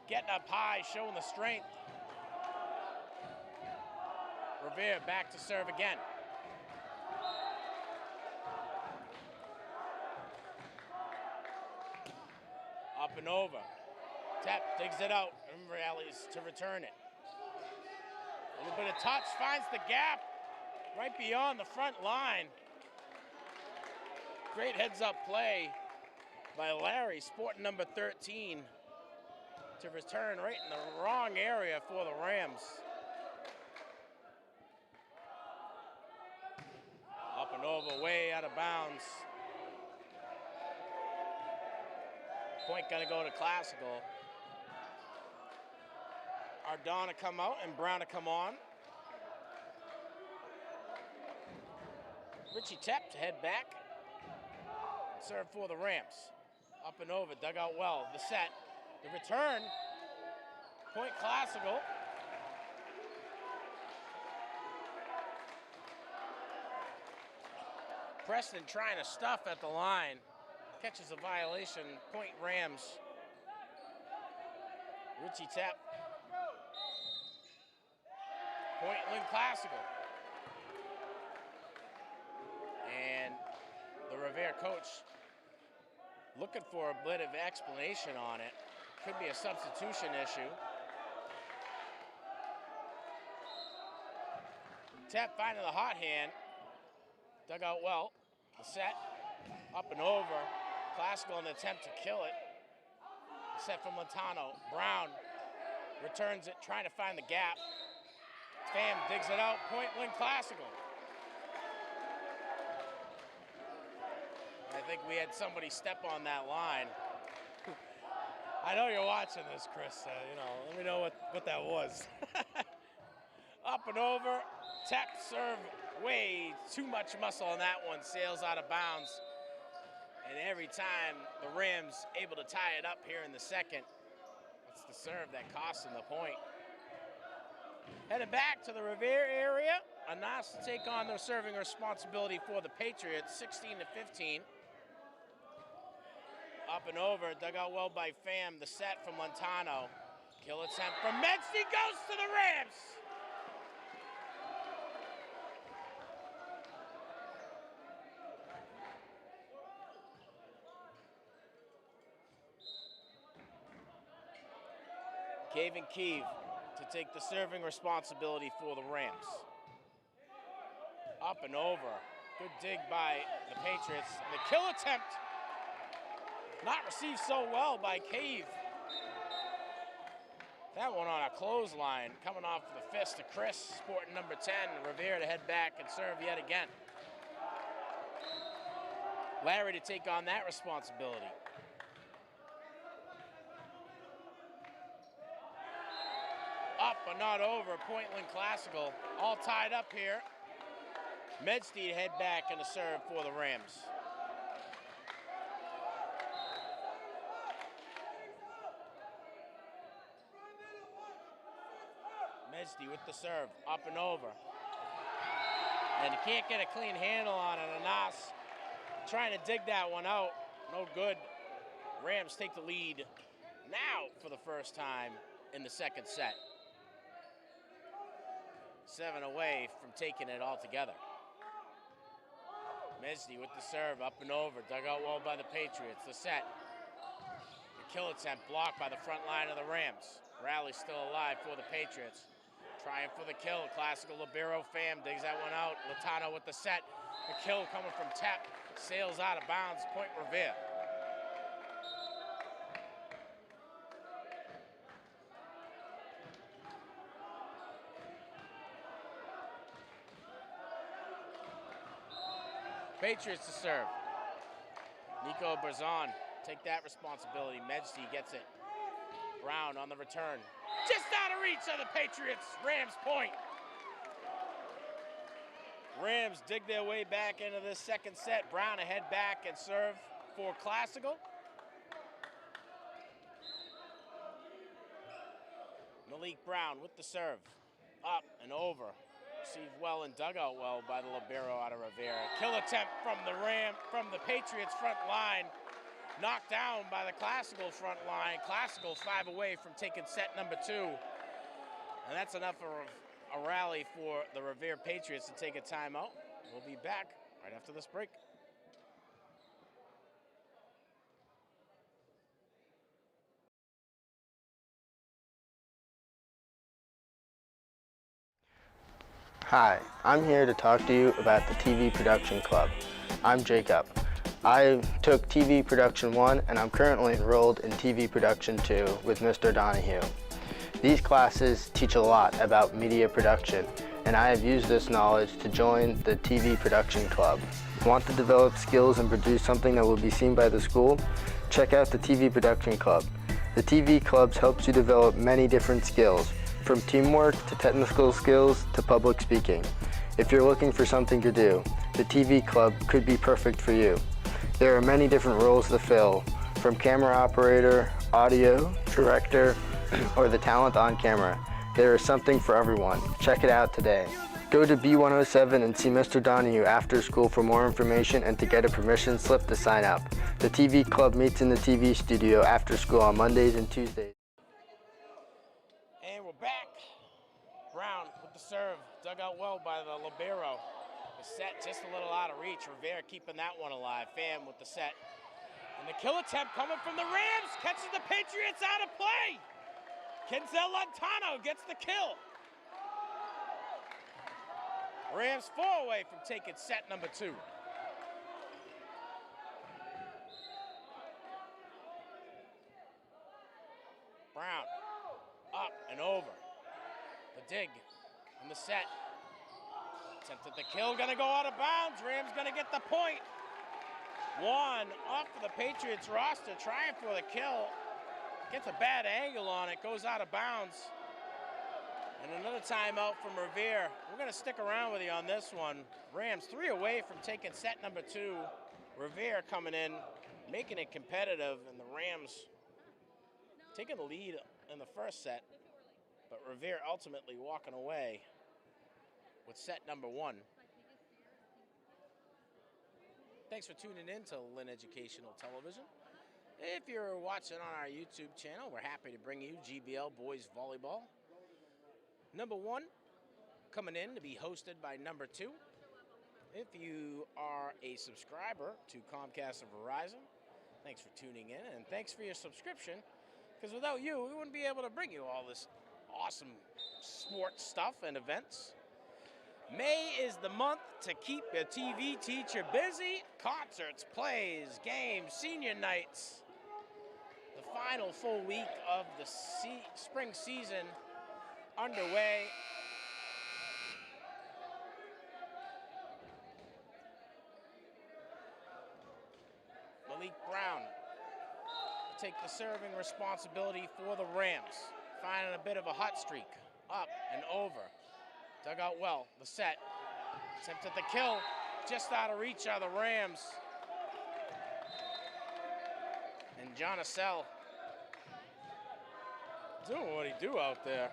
S2: getting up high, showing the strength. Revere back to serve again. Up and over. Tep digs it out and rallies to return it. A little bit of touch, finds the gap right beyond the front line. Great heads-up play by Larry, sport number 13, to return right in the wrong area for the Rams. Up and over, way out of bounds. Point gonna go to Classical. Ardon to come out and Brown to come on. Richie Tep to head back. Serve for the Rams. Up and over, dug out well. The set, the return. Point Classical. Preston trying to stuff at the line. Catches a violation. Point Rams. Richie Tep. Point Lynn Classical. And the Revere coach looking for a bit of explanation on it. Could be a substitution issue. Tep finding the hot hand. Dug out well. The set. Up and over. Classical in the attempt to kill it. Set from Lontano. Brown returns it, trying to find the gap. Pham digs it out. Point Lynn Classical. I think we had somebody step on that line. I know you're watching this, Chris. Let me know what that was. Up and over. Tep serve way too much muscle on that one. Sails out of bounds. And every time the Rams able to tie it up here in the second, that's the serve that costs them the point. Headed back to the Revere area. Anas to take on the serving responsibility for the Patriots, 16-15. Up and over, dug out well by Pham. The set from Montano. Kill attempt from Medsty goes to the Rams. Kavyn Kheav to take the serving responsibility for the Rams. Up and over. Good dig by the Patriots. The kill attempt not received so well by Kheav. That one on a clothesline, coming off the fist of Chris, sporting number 10. Revere to head back and serve yet again. Larry to take on that responsibility. Up but not over, point Lynn Classical. All tied up here. Medsty to head back and a serve for the Rams. Medsty with the serve, up and over. And he can't get a clean handle on it. Anas trying to dig that one out. No good. Rams take the lead now for the first time in the second set. 7 away from taking it all together. Medsty with the serve, up and over. Dug out well by the Patriots. The set. The kill attempt blocked by the front line of the Rams. Rally still alive for the Patriots. Trying for the kill. Classical libero. Pham digs that one out. Latano with the set. The kill coming from Tep. Sails out of bounds. Point Revere. Patriots to serve. Nico Berzon take that responsibility. Medsty gets it. Brown on the return. Just out of reach of the Patriots. Rams point. Rams dig their way back into this second set. Brown to head back and serve for Classical. Malik Brown with the serve. Up and over. Received well and dug out well by the libero out of Rivera. Kill attempt from the Patriots front line. Knocked down by the Classical front line. Classical 5 away from taking set number 2. And that's enough of a rally for the Revere Patriots to take a timeout. We'll be back right after this break.
S10: Hi, I'm here to talk to you about the TV Production Club. I'm Jacob. I took TV Production 1 and I'm currently enrolled in TV Production 2 with Mr. Donahue. These classes teach a lot about media production, and I have used this knowledge to join the TV Production Club. Want to develop skills and produce something that will be seen by the school? Check out the TV Production Club. The TV Clubs helps you develop many different skills, from teamwork to technical skills to public speaking. If you're looking for something to do, the TV Club could be perfect for you. There are many different roles to fill, from camera operator, audio, director, or the talent on camera. There is something for everyone. Check it out today. Go to B107 and see Mr. Donahue after school for more information and to get a permission slip to sign up. The TV Club meets in the TV studio after school on Mondays and Tuesdays.
S2: And we're back. Brown with the serve, dug out well by the libero. The set just a little out of reach. Rivera keeping that one alive. Pham with the set. And the kill attempt coming from the Rams. Catches the Patriots out of play. Kenzel Lantano gets the kill. Rams 4 away from taking set number 2. Brown up and over. The dig and the set. Attempted the kill, gonna go out of bounds. Rams gonna get the point. 1 off of the Patriots roster, trying for the kill. Gets a bad angle on it, goes out of bounds. And another timeout from Revere. We're gonna stick around with you on this one. Rams 3 away from taking set number 2. Revere coming in making it competitive, and the Rams taking the lead in the first set, but Revere ultimately walking away with set number 1. Thanks for tuning in to Lynn Educational Television. If you're watching on our YouTube channel, we're happy to bring you GBL Boys Volleyball. Number 1 coming in to be hosted by number 2. If you are a subscriber to Comcast and Verizon, thanks for tuning in, and thanks for your subscription, because without you, we wouldn't be able to bring you all this awesome sports stuff and events. May is the month to keep your TV teacher busy. Concerts, plays, games, senior nights. The final full week of the spring season underway. Malik Brown will take the serving responsibility for the Rams. Finding a bit of a hot streak. Up and over. Dug out well. The set. Attempted the kill. Just out of reach are the Rams. And John Assell doing what he do out there.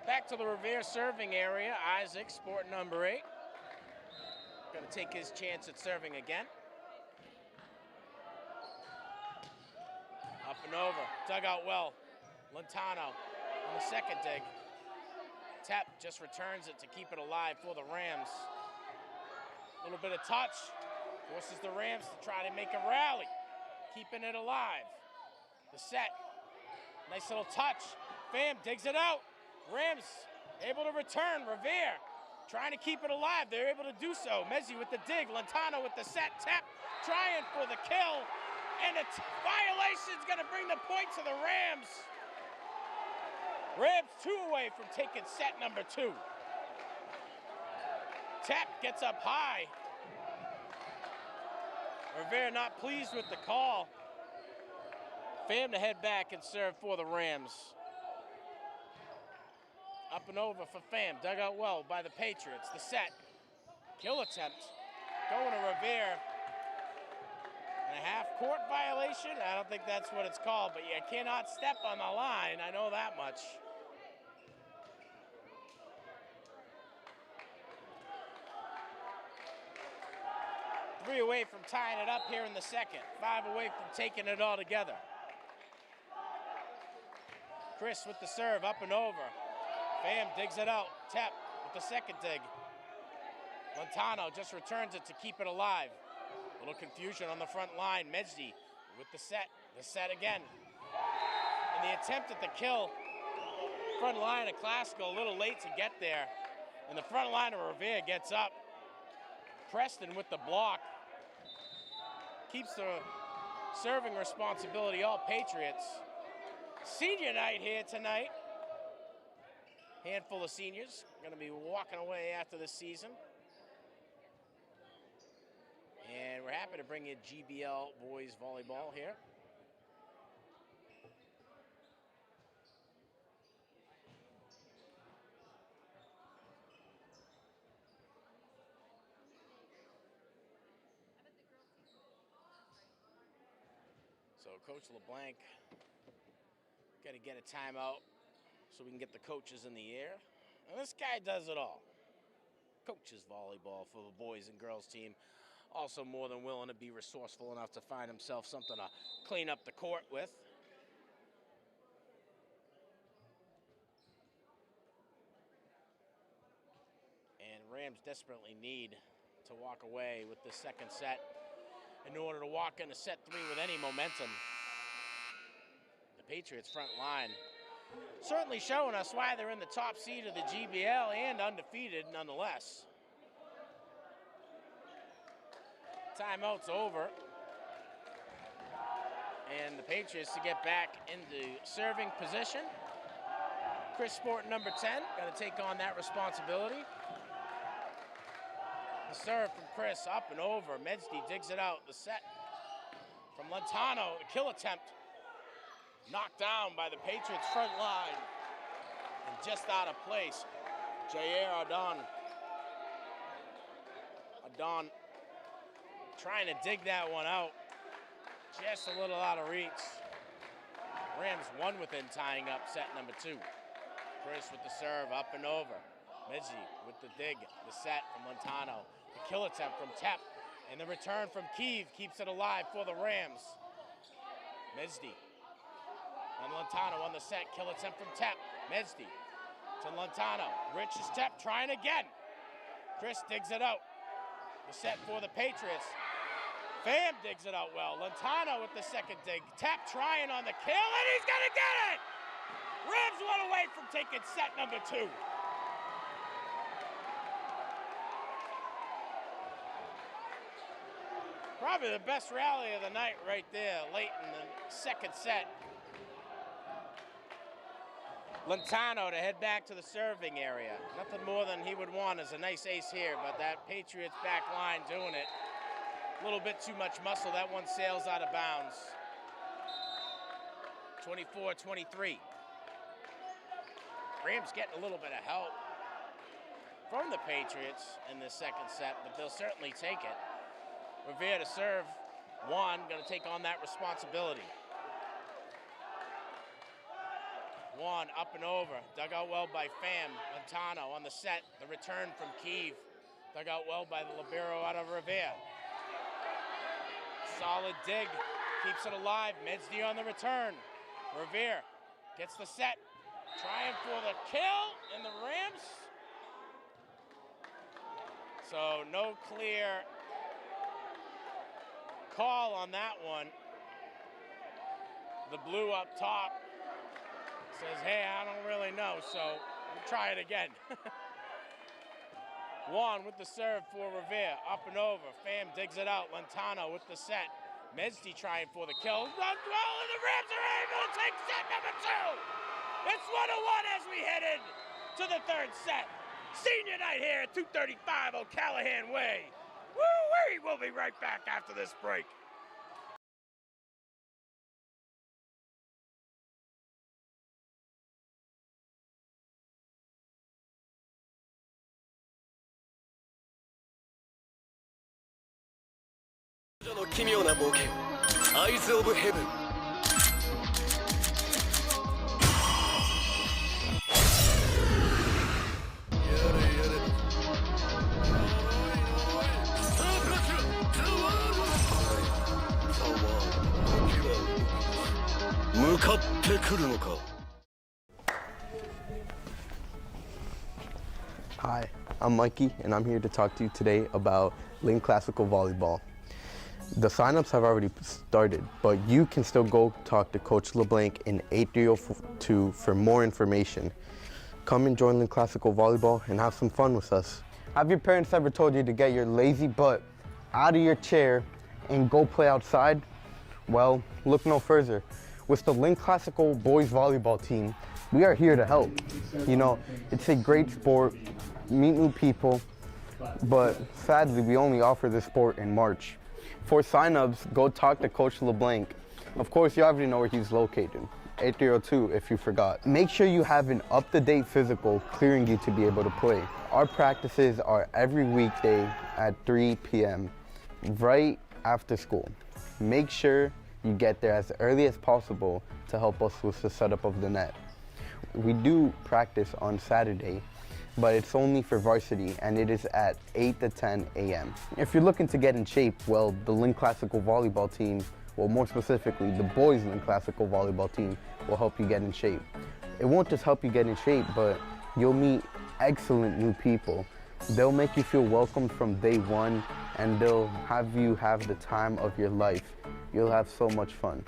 S2: Back to the Revere serving area. Isaac, sport number 8. Going to take his chance at serving again. Up and over. Dug out well. Lentano on the second dig. Tap just returns it to keep it alive for the Rams. A little bit of touch. Forces the Rams to try to make a rally. Keeping it alive. The set. Nice little touch. Pham digs it out. Rams able to return. Revere trying to keep it alive. They're able to do so. Mezzi with the dig. Lentano with the set. Tap trying for the kill. And a violation is going to bring the point to the Rams. Rams 2 away from taking set number 2. Tap gets up high. Rivera not pleased with the call. Pham to head back and serve for the Rams. Up and over for Pham. Dug out well by the Patriots. The set. Kill attempt. Going to Revere. And a half-court violation? I don't think that's what it's called, but you cannot step on the line. I know that much. Three away from tying it up here in the second. 5 away from taking it all together. Chris with the serve, up and over. Pham digs it out. Tap with the second dig. Lentano just returns it to keep it alive. A little confusion on the front line. Mejdi with the set. The set again. And the attempt at the kill. Front line of Classical a little late to get there. And the front line of Revere gets up. Preston with the block. Keeps the serving responsibility all Patriots. Senior night here tonight. Handful of seniors going to be walking away after this season. And we're happy to bring you GBL Boys Volleyball here. So Coach LeBlanc got to get a timeout so we can get the coaches in the air. And this guy does it all. Coaches volleyball for the boys and girls team. Also more than willing to be resourceful enough to find himself something to clean up the court with. And Rams desperately need to walk away with the second set in order to walk into set 3 with any momentum. The Patriots front line certainly showing us why they're in the top seed of the GBL and undefeated nonetheless. Timeout's over. And the Patriots to get back into serving position. Chris Sport number 10 got to take on that responsibility. The serve from Chris up and over. Mejdi digs it out. The set from Lentano. The kill attempt knocked down by the Patriots front line. And just out of place. Jair Adon trying to dig that one out. Just a little out of reach. Rams one within tying up set number 2. Chris with the serve, up and over. Mizzi with the dig, the set from Montano. The kill attempt from Tep, and the return from Kheav keeps it alive for the Rams. Mizdi and Montano on the set, kill attempt from Tep. Mizdi to Montano. Rich is Tep trying again. Chris digs it out. The set for the Patriots. Pham digs it out well. Montano with the second dig. Tep trying on the kill, and he's gonna get it! Rams one away from taking set number 2. Probably the best rally of the night right there, late in the second set. Montano to head back to the serving area. Nothing more than he would want is a nice ace here, but that Patriots back line doing it. A little bit too much muscle. That one sails out of bounds. 24-23. Rams getting a little bit of help from the Patriots in the second set, but they'll certainly take it. Revere to serve. Juan going to take on that responsibility. Juan up and over. Dug out well by Pham. Montano on the set. The return from Kheav. Dug out well by the libero out of Revere. Solid dig. Keeps it alive. Medzdi on the return. Revere gets the set. Trying for the kill in the Rams. So no clear call on that one. The blue up top says, hey, I don't really know, so we'll try it again. Juan with the serve for Revere, up and over. Pham digs it out. Montano with the set. Medzdi trying for the kill. Run well, and the Rams are able to take set number 2. It's 1-1 as we head in to the third set. Senior night here at 235 O'Callahan Way. Woo-wee! We'll be right back after this break.
S1: Eyes of Heaven.
S10: Hi, I'm Mikey, and I'm here to talk to you today about Lynn Classical Volleyball. The signups have already started, but you can still go talk to Coach LeBlanc in 8302 for more information. Come and join Lynn Classical Volleyball and have some fun with us. Have your parents ever told you to get your lazy butt out of your chair and go play outside? Well, look no further. With the Lynn Classical Boys Volleyball team, we are here to help. You know, it's a great sport, meet new people, but sadly we only offer this sport in March. For signups, go talk to Coach LeBlanc. Of course, you already know where he's located, 8302 if you forgot. Make sure you have an up-to-date physical clearing you to be able to play. Our practices are every weekday at 3 p.m. right after school. Make sure you get there as early as possible to help us with the setup of the net. We do practice on Saturday, but it's only for varsity, and it is at 8 to 10 a.m. If you're looking to get in shape, well, the Lynn Classical Volleyball team, well, more specifically, the boys Lynn Classical Volleyball team will help you get in shape. It won't just help you get in shape, but you'll meet excellent new people. They'll make you feel welcomed from day one, and they'll have you have the time of your life. You'll have so much fun.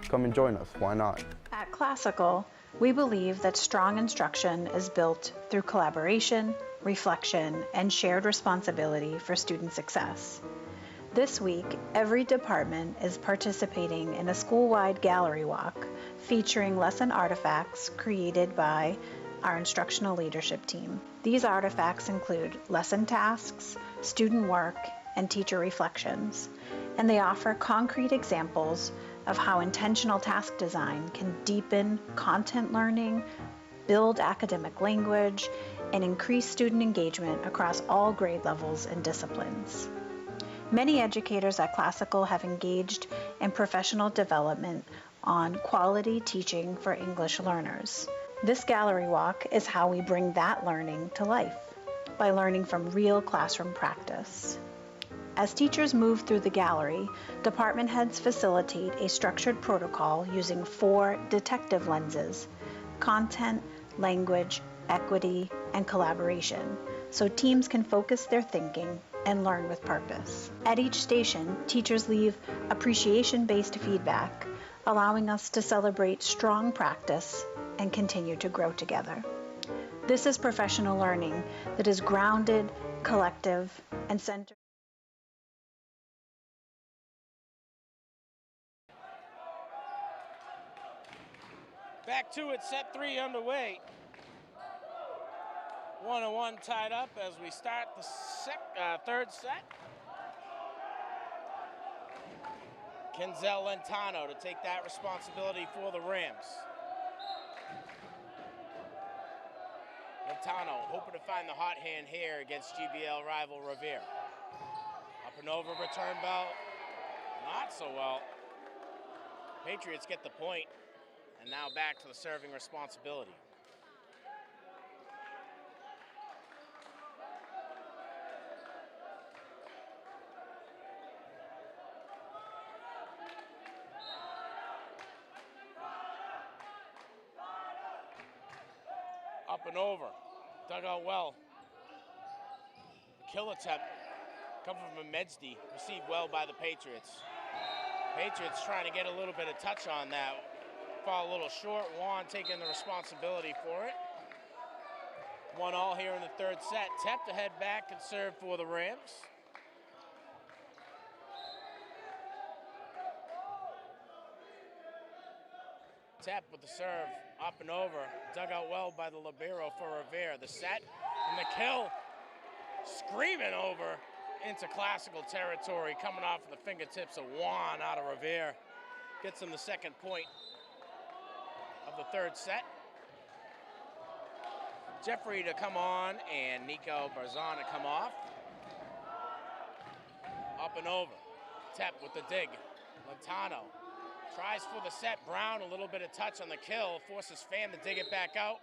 S10: Come and join us, why not?
S11: At Classical, we believe that strong instruction is built through collaboration, reflection, and shared responsibility for student success. This week, every department is participating in a school-wide gallery walk featuring lesson artifacts created by our instructional leadership team. These artifacts include lesson tasks, student work, and teacher reflections, and they offer concrete examples of how intentional task design can deepen content learning, build academic language, and increase student engagement across all grade levels and disciplines. Many educators at Classical have engaged in professional development on quality teaching for English learners. This gallery walk is how we bring that learning to life, by learning from real classroom practice. As teachers move through the gallery, department heads facilitate a structured protocol using 4 detective lenses: content, language, equity, and collaboration, so teams can focus their thinking and learn with purpose. At each station, teachers leave appreciation-based feedback, allowing us to celebrate strong practice and continue to grow together. This is professional learning that is grounded, collective, and centered.
S2: Back to it, set 3 underway. 1-1 tied up as we start the third set. Kenzel Lentano to take that responsibility for the Rams. Lentano hoping to find the hot hand here against GBL rival Revere. Up and over, return bell. Not so well. Patriots get the point, and now back to the serving responsibility. Up and over, dug out well. Kill attempt, come from Medsdi, received well by the Patriots. Patriots trying to get a little bit of touch on that. Fall a little short, Juan taking the responsibility for it. 1-1 here in the third set. Tep to head back and serve for the Rams. Tep with the serve, up and over. Dug out well by the libero for Rivera. The set and the kill. Screaming over into Classical territory, coming off of the fingertips of Juan out of Revere. Gets him the second point of the third set. Jeffrey to come on and Nico Barzan to come off. Up and over. Tep with the dig. Lentano tries for the set. Brown, a little bit of touch on the kill. Forces Pham to dig it back out.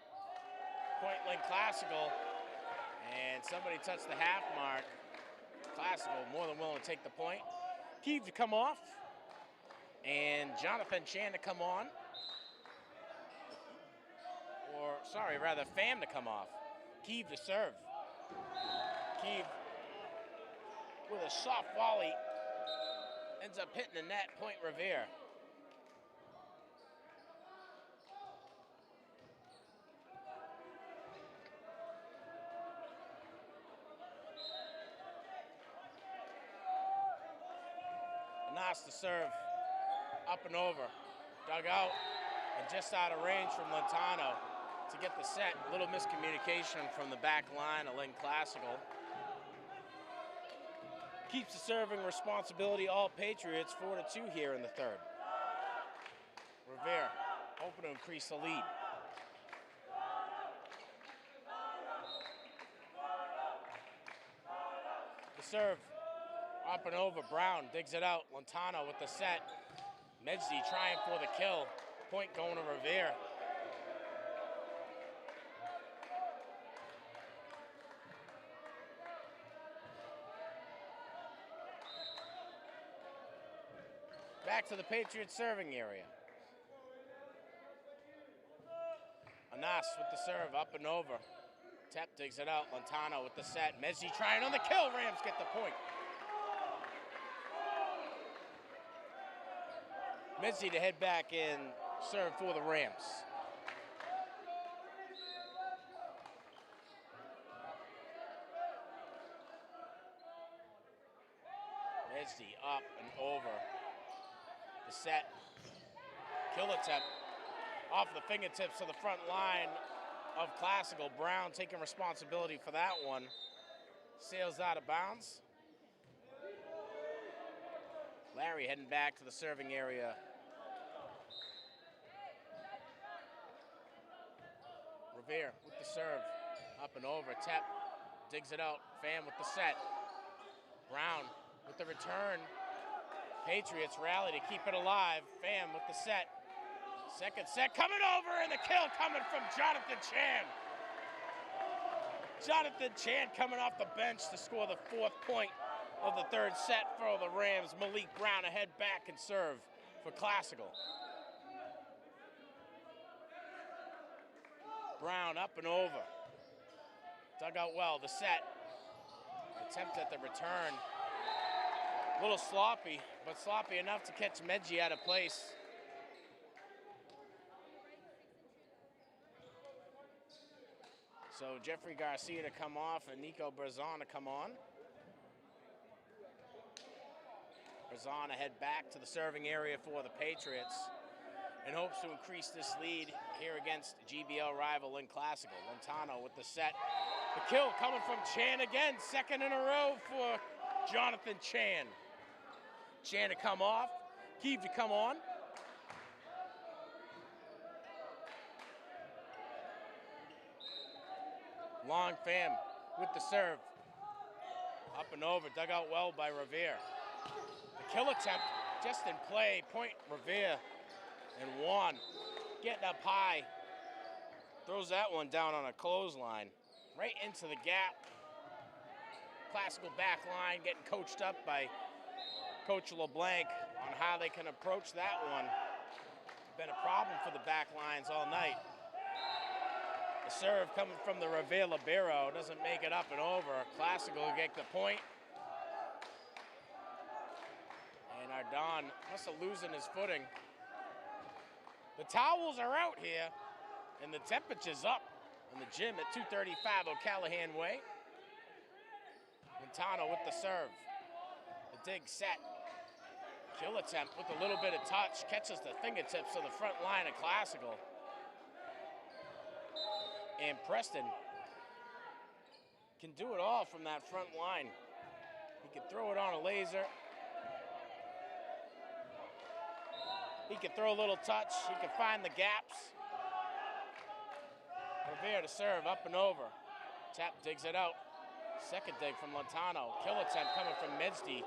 S2: Point Lynn Classical. And somebody touched the half mark. Classical more than willing to take the point. Kheav to come off. And Jonathan Chan to come on. Or, sorry, rather, Pham to come off. Kheav to serve. Kheav with a soft volley. Ends up hitting the net, point Revere. Anas to serve, up and over, dug out, and just out of range from Lentano to get the set. A little miscommunication from the back line of Lynn Classical. Keeps the serving responsibility, all Patriots, 4-2 here in the third. Revere hoping to increase the lead. The serve, up and over, Brown digs it out. Lentano with the set. Medsdi trying for the kill. Point going to Revere. Back to the Patriots serving area. Anas with the serve, up and over. Tep digs it out. Lentano with the set. Medsdi trying on the kill. Rams get the point. Medsdi to head back in, serve for the Rams. Medsdi up and over. The set. Kill attempt. Off the fingertips of the front line of Classical. Brown taking responsibility for that one. Sails out of bounds. Larry heading back to the serving area. Revere with the serve. Up and over. Tep digs it out. Pham with the set. Brown with the return. Patriots rally to keep it alive. Pham with the set. Second set coming over, and the kill coming from Jonathan Chan. Jonathan Chan coming off the bench to score the 4th point of the 3rd set for the Rams. Malik Brown ahead back and serve for Classical. Brown up and over. Dug out well, the set. Attempt at the return. A little sloppy, but sloppy enough to catch Medji out of place. So Jeffrey Garcia to come off and Nico Brazan to come on. Brazan head back to the serving area for the Patriots and hopes to increase this lead here against GBL rival Lynn Classical. Lentano with the set. The kill coming from Chan again, 2nd in a row for Jonathan Chan. Chan to come off, Kheav to come on. Long Pham with the serve. Up and over, dug out well by Revere. The kill attempt just in play, point Revere. And Juan getting up high. Throws that one down on a clothesline. Right into the gap. Classical back line getting coached up by Coach LeBlanc on how they can approach that one. Been a problem for the back lines all night. The serve coming from the Revere libero doesn't make it up and over. Classical get the point. And Ardon must have losing his footing. The towels are out here, and the temperature's up in the gym at 235 O'Callahan Way. Montano with the serve. The dig set. Kill attempt with a little bit of touch. Catches the fingertips of the front line of Classical. And Preston can do it all from that front line. He can throw it on a laser. He can throw a little touch. He can find the gaps. Revere to serve, up and over. Tap digs it out. Second dig from Lentano. Kill attempt coming from Medsty.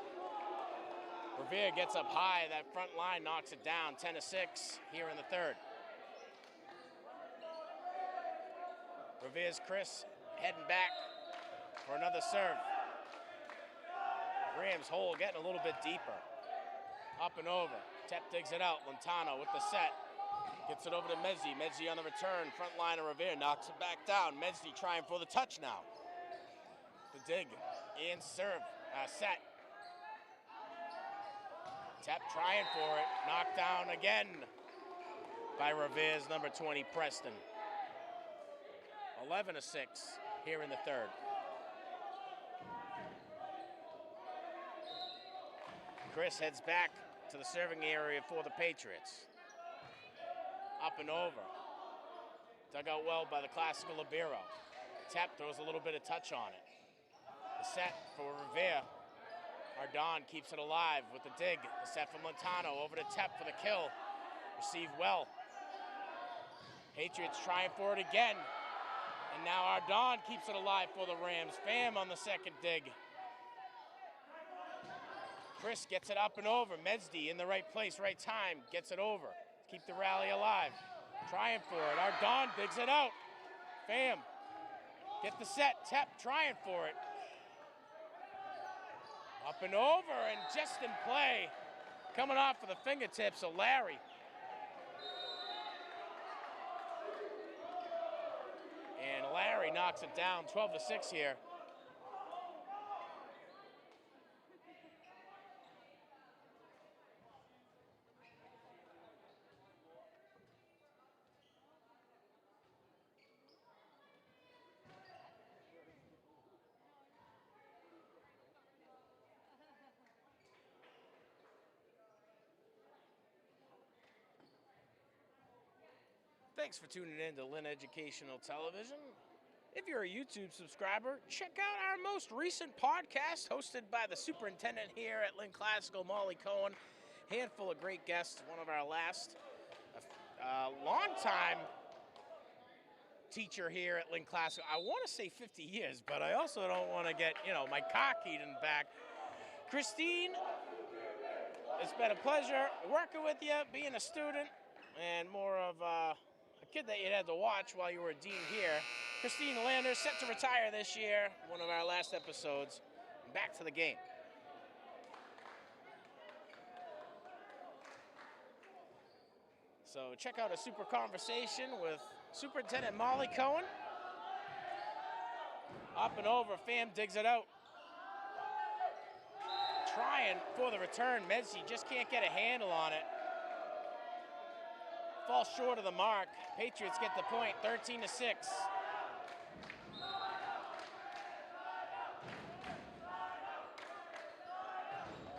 S2: Revere gets up high. That front line knocks it down. 10-6 here in the 3rd. Revere's Chris heading back for another serve. Rams hole getting a little bit deeper. Up and over. Tep digs it out. Lentano with the set. Gets it over to Mezzi. Mezzi on the return. Front line of Revere knocks it back down. Mezzi trying for the touch now. The dig and serve. Set. Tep trying for it. Knocked down again by Revere's number 20, Preston. 11-6 here in the 3rd. Chris heads back to the serving area for the Patriots. Up and over. Dug out well by the Classical libero. Tep throws a little bit of touch on it. The set for Revere. Ardon keeps it alive with the dig. The set from Lentano over to Tep for the kill. Received well. Patriots trying for it again. And now Ardon keeps it alive for the Rams. Pham on the second dig. Chris gets it up and over. Medsdi in the right place, right time. Gets it over. Keep the rally alive. Trying for it. Ardon digs it out. Pham. Get the set. Tep trying for it. Up and over and just in play. Coming off of the fingertips of Larry. And Larry knocks it down. 12-6 here. Thanks for tuning in to Lynn Educational Television. If you're a YouTube subscriber, check out our most recent podcast hosted by the superintendent here at Lynn Classical, Molly Cohen. Handful of great guests, one of our last long-time teacher here at Lynn Classical. I want to say 50 years, but I also don't want to get, my car keyed in the back. Christine, it's been a pleasure working with you, being a student, and more of a kid that you had to watch while you were a dean here. Christine Lander, set to retire this year, one of our last episodes. Back to the game. So check out a super conversation with Superintendent Molly Cohen. Up and over, Pham digs it out. Trying for the return, Medsey just can't get a handle on it. Falls short of the mark. Patriots get the point, 13-6.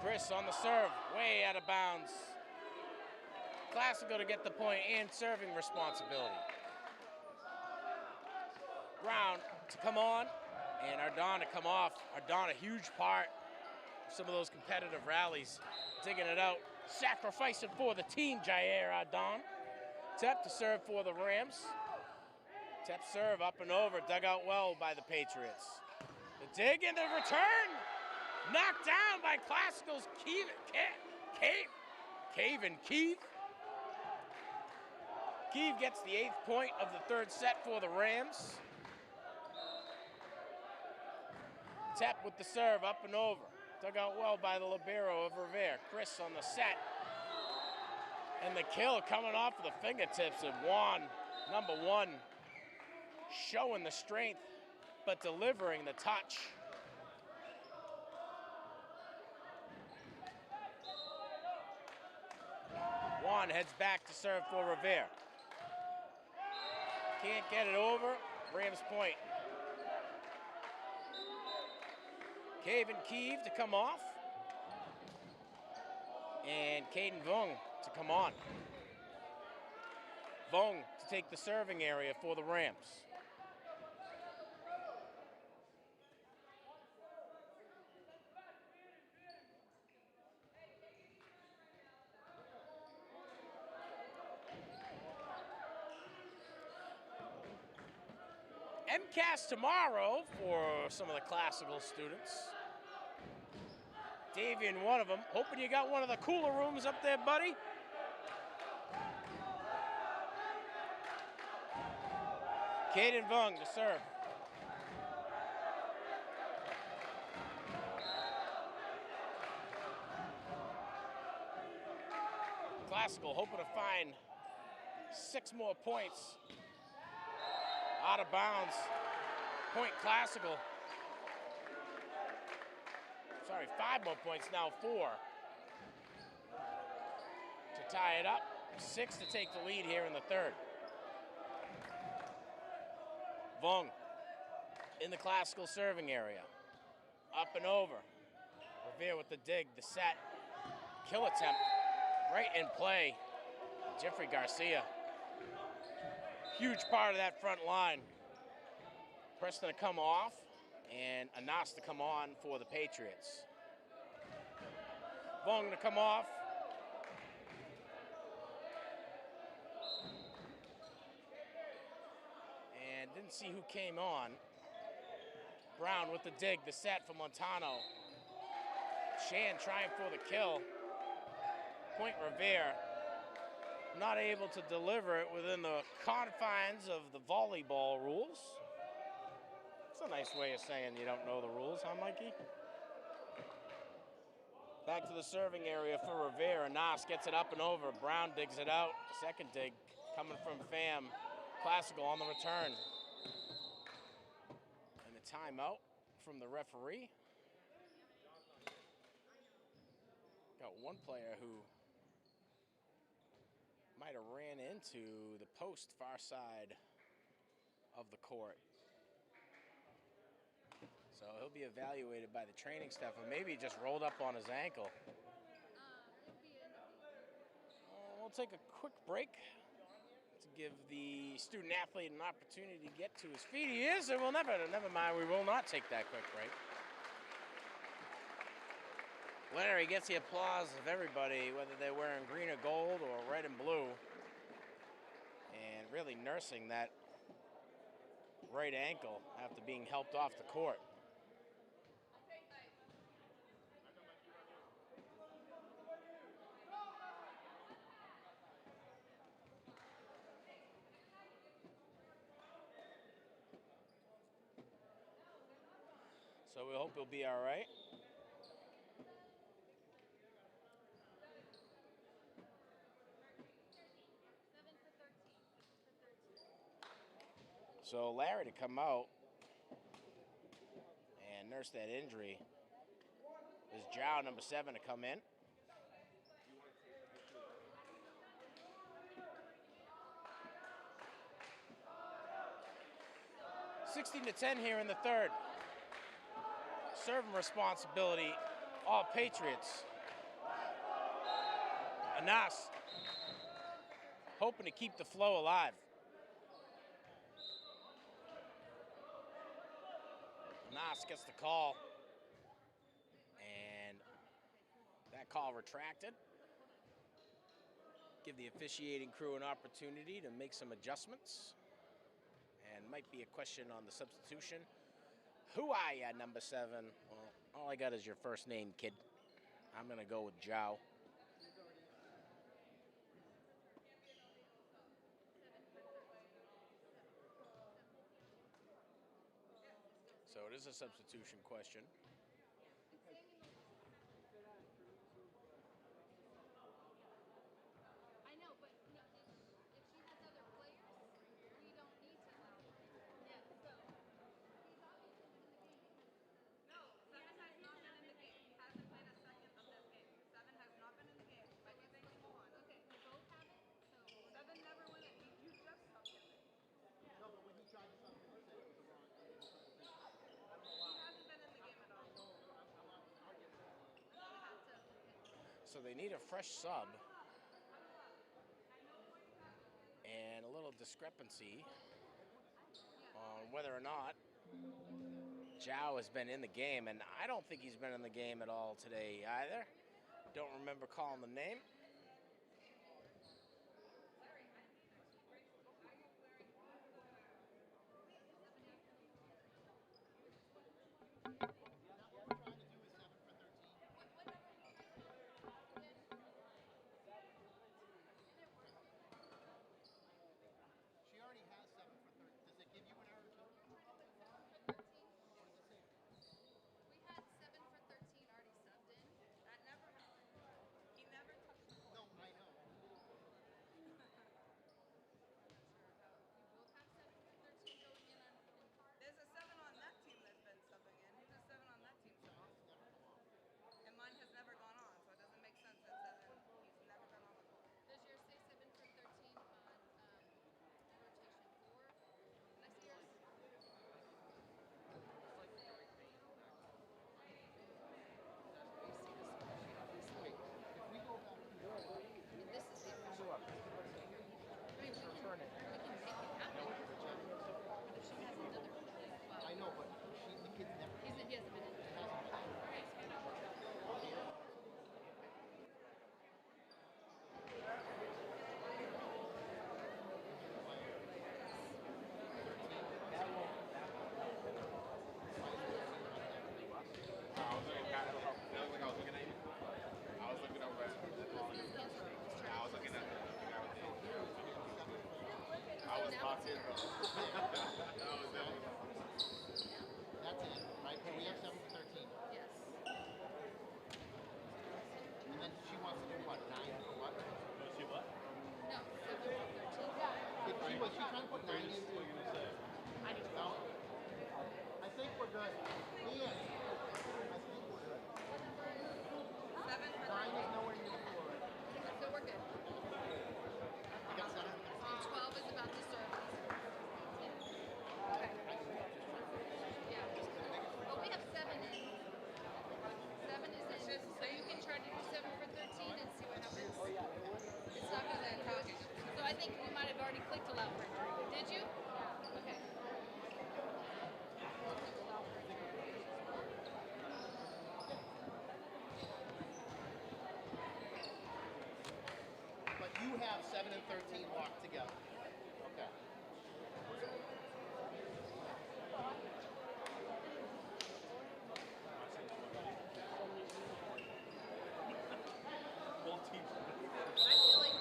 S2: Chris on the serve, way out of bounds. Classical to get the point and serving responsibility. Brown to come on, and Ardon to come off. Ardon, a huge part of some of those competitive rallies. Digging it out, sacrificing for the team, Jair Ardon. Tep to serve for the Rams. Tep serve up and over, dug out well by the Patriots. The dig and the return, knocked down by Classical's Kavyn. Kheav gets the 8th point of the 3rd set for the Rams. Tep with the serve, up and over. Dug out well by the libero of Revere. Chris on the set. And the kill coming off of the fingertips of Juan, number 1. Showing the strength, but delivering the touch. Juan heads back to serve for Revere. Can't get it over. Rams point. Kheav to come off. And Caden Vung to come on. Vung to take the serving area for the Rams. MCAS tomorrow for some of the classical students. Davian, one of them. Hoping you got one of the cooler rooms up there, buddy. Caden Vung to serve. Classical hoping to find 6 more points. Out of bounds. Point Classical. Sorry, 5 more points now, 4. To tie it up, 6 to take the lead here in the 3rd. Vung in the Classical serving area. Up and over. Revere with the dig, the set. Kill attempt. Right in play. Jeffrey Garcia. Huge part of that front line. Preston to come off and Anas to come on for the Patriots. Vung to come off. And didn't see who came on. Brown with the dig, the set from Montano. Shan trying for the kill. Point Revere. Not able to deliver it within the confines of the volleyball rules. It's a nice way of saying you don't know the rules, huh, Mikey? Back to the serving area for Revere. Anas gets it up and over. Brown digs it out. Second dig coming from Pham. Classical on the return. And the timeout from the referee. Got one player who might have ran into the post far side of the court. So he'll be evaluated by the training staff, or maybe he just rolled up on his ankle. We'll take a quick break to give the student athlete an opportunity to get to his feet. He is, and we'll never mind, we will not take that quick break. Larry gets the applause of everybody, whether they're wearing green or gold or red and blue, and really nursing that right ankle after being helped off the court. So we hope he'll be all right. So Larry to come out and nurse that injury. There's Zhao, number 7, to come in. 16-10 here in the third. Serving responsibility, all Patriots. Anas hoping to keep the flow alive. Anas gets the call, and that call retracted. Give the officiating crew an opportunity to make some adjustments. And might be a question on the substitution. Who are ya, number 7? Well, all I got is your first name, kid. I'm going to go with Zhao. So it is a substitution question. So they need a fresh sub. And a little discrepancy on whether or not Zhao has been in the game. And I don't think he's been in the game at all today either. Don't remember calling the name.
S3: That's it, right? So we have 7 for 13. Yes. And then she wants to do what? 9 for what? She what? No, 7 for 13. Was she trying to put 9 in? What are you going to say? I need to know. I think we're good. Ian. I think we're good. 7 for 9 is nowhere near the floor. So we're good. You got 7 for 13. 12 is about to serve. Okay. Yeah. But we have 7 in. 7 is in. So you can try to do 7 for 13 and see what happens. It's not going to talk. So I think you might have already clicked allow for entry. Did you? Okay. But you have 7 and 13 locked together. Okay. I feel like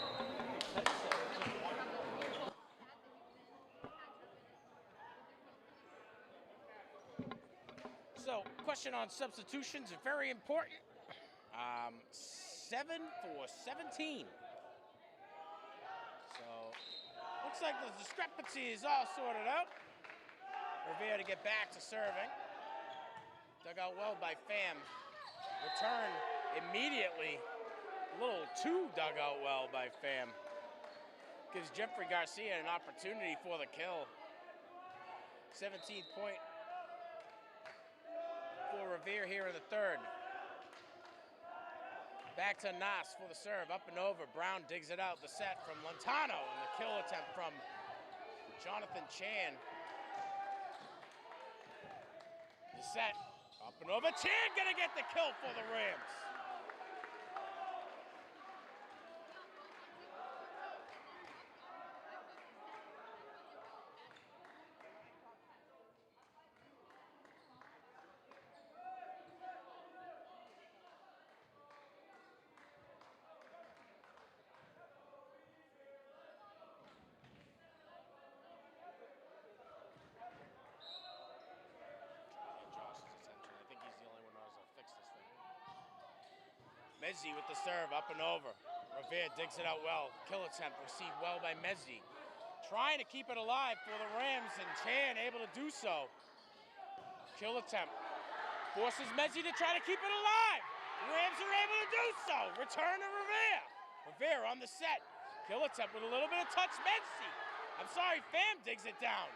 S2: question on substitutions, very important. 7 for 17. So, looks like the discrepancy is all sorted out. Revere to get back to serving. Dug out well by Pham. Return immediately. A little too dug out well by Pham. Gives Jeffrey Garcia an opportunity for the kill. 17th point for Revere here in the third. Back to Nas for the serve, up and over. Brown digs it out, the set from Lantano, and the kill attempt from Jonathan Chan. The set, up and over. Chan gonna get the kill for the Rams. Mezzi with the serve, up and over. Revere digs it out well. Kill attempt received well by Mezzi. Trying to keep it alive for the Rams, and Chan able to do so. Kill attempt forces Mezzi to try to keep it alive. The Rams are able to do so. Return to Revere. Revere on the set. Kill attempt with a little bit of touch. Mezzi. I'm sorry, Pham digs it down.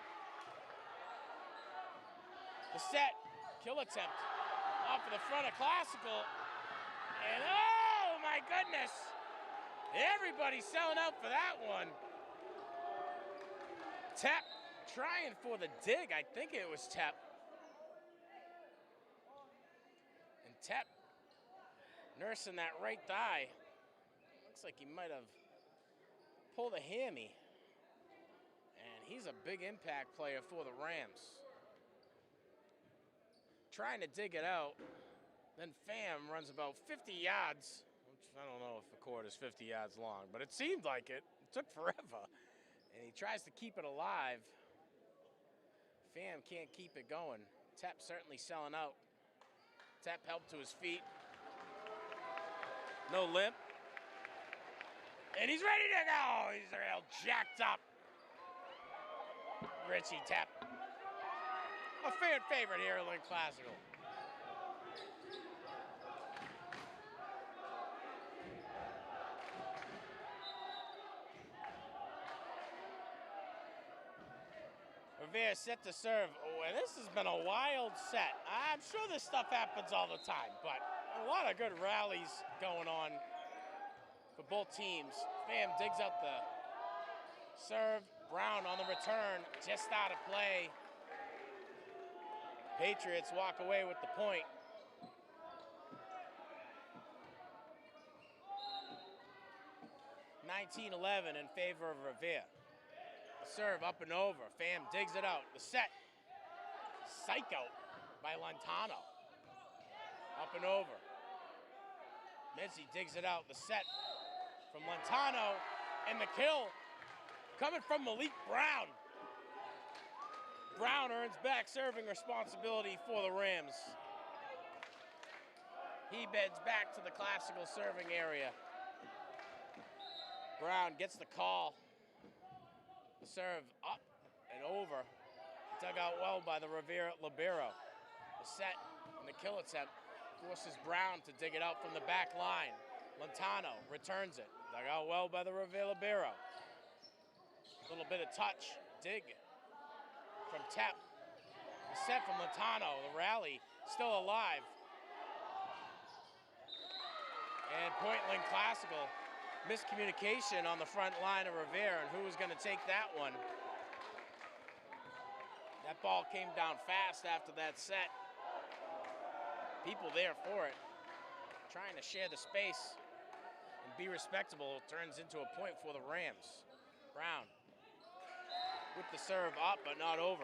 S2: The set. Kill attempt off of the front of Classical. And oh my goodness, everybody's selling out for that one. Tep trying for the dig. I think it was Tep. And Tep nursing that right thigh. Looks like he might have pulled a hammy. And he's a big impact player for the Rams. Trying to dig it out. Then Pham runs about 50 yards, which I don't know if the court is 50 yards long, but it seemed like it. It took forever. And he tries to keep it alive. Pham can't keep it going. Tep certainly selling out. Tep helped to his feet. No limp. And he's ready to go. He's real jacked up. Richie Tep. A fan favorite here at Lynn Classical. Revere set to serve. Oh, and this has been a wild set. I'm sure this stuff happens all the time, but a lot of good rallies going on for both teams. Pham digs out the serve. Brown on the return, just out of play. Patriots walk away with the point. (19-11) in favor of Revere. Serve up and over. Pham digs it out. The set. Psycho by Lantano. Up and over. Mezzi digs it out. The set from Lantano. And the kill coming from Malik Brown. Brown earns back serving responsibility for the Rams. He beds back to the Classical serving area. Brown gets the call. The serve up and over. Dug out well by the Revere libero. The set and the kill attempt forces Brown to dig it out from the back line. Lantano returns it. Dug out well by the Revere libero. A little bit of touch. Dig from Tep. The set from Lantano. The rally still alive. And Point Lynn Classical. Miscommunication on the front line of Revere, and who was going to take that one? That ball came down fast after that set. People there for it. Trying to share the space and be respectable turns into a point for the Rams. Brown with the serve up, but not over.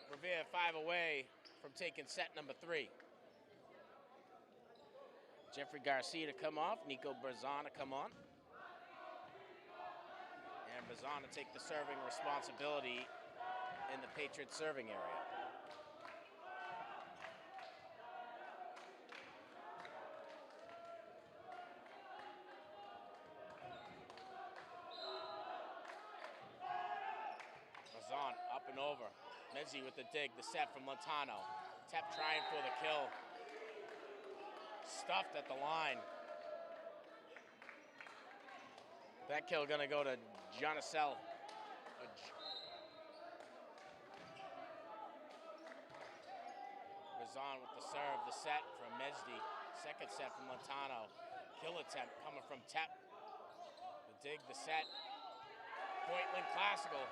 S2: Revere 5 away from taking set number 3. Jeffrey Garcia to come off, Nico Berzon to come on. And Berzon to take the serving responsibility in the Patriots serving area. and over. Mezzi with the dig, the set from Lentano. Tep trying for the kill. Stuffed at the line. That kill gonna go to Jonacel. Razan with the serve, the set from Mezdi. Second set from Lentano. Kill attempt coming from Tep. The dig, the set. Point Lynn Classical.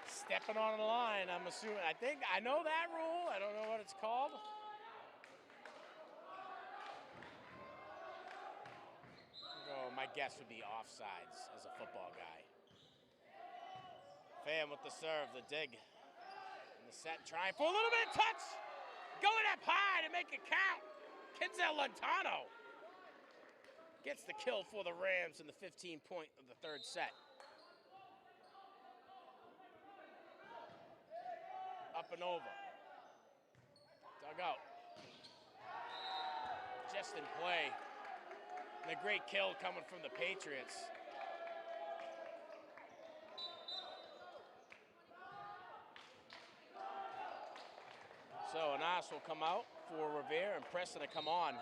S2: Stepping on the line, I'm assuming. I know that rule. I don't know what it's called. My guess would be offsides as a football guy. Pham with the serve, the dig, and the set, trying for a little bit of touch. Going up high to make it count. Kinzel Lentano gets the kill for the Rams in the 15-point of the third set. Up and over. Dug out. Just in play. And a great kill coming from the Patriots. So Anas will come out for Revere and Preston to come on.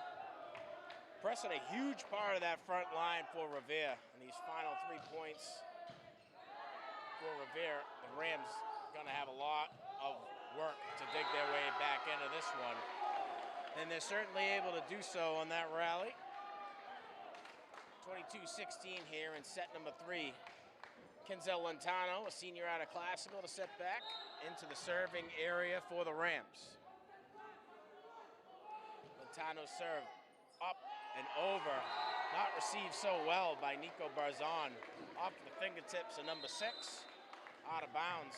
S2: Preston a huge part of that front line for Revere. And these final 3 points for Revere, the Rams gonna have a lot of work to dig their way back into this one. And they're certainly able to do so on that rally. 22-16 here in set number 3. Kinzel Lentano, a senior out of Classical, to set back into the serving area for the Rams. Lentano's serve up and over. Not received so well by Nico Barzan. Off the fingertips of number 6. Out of bounds.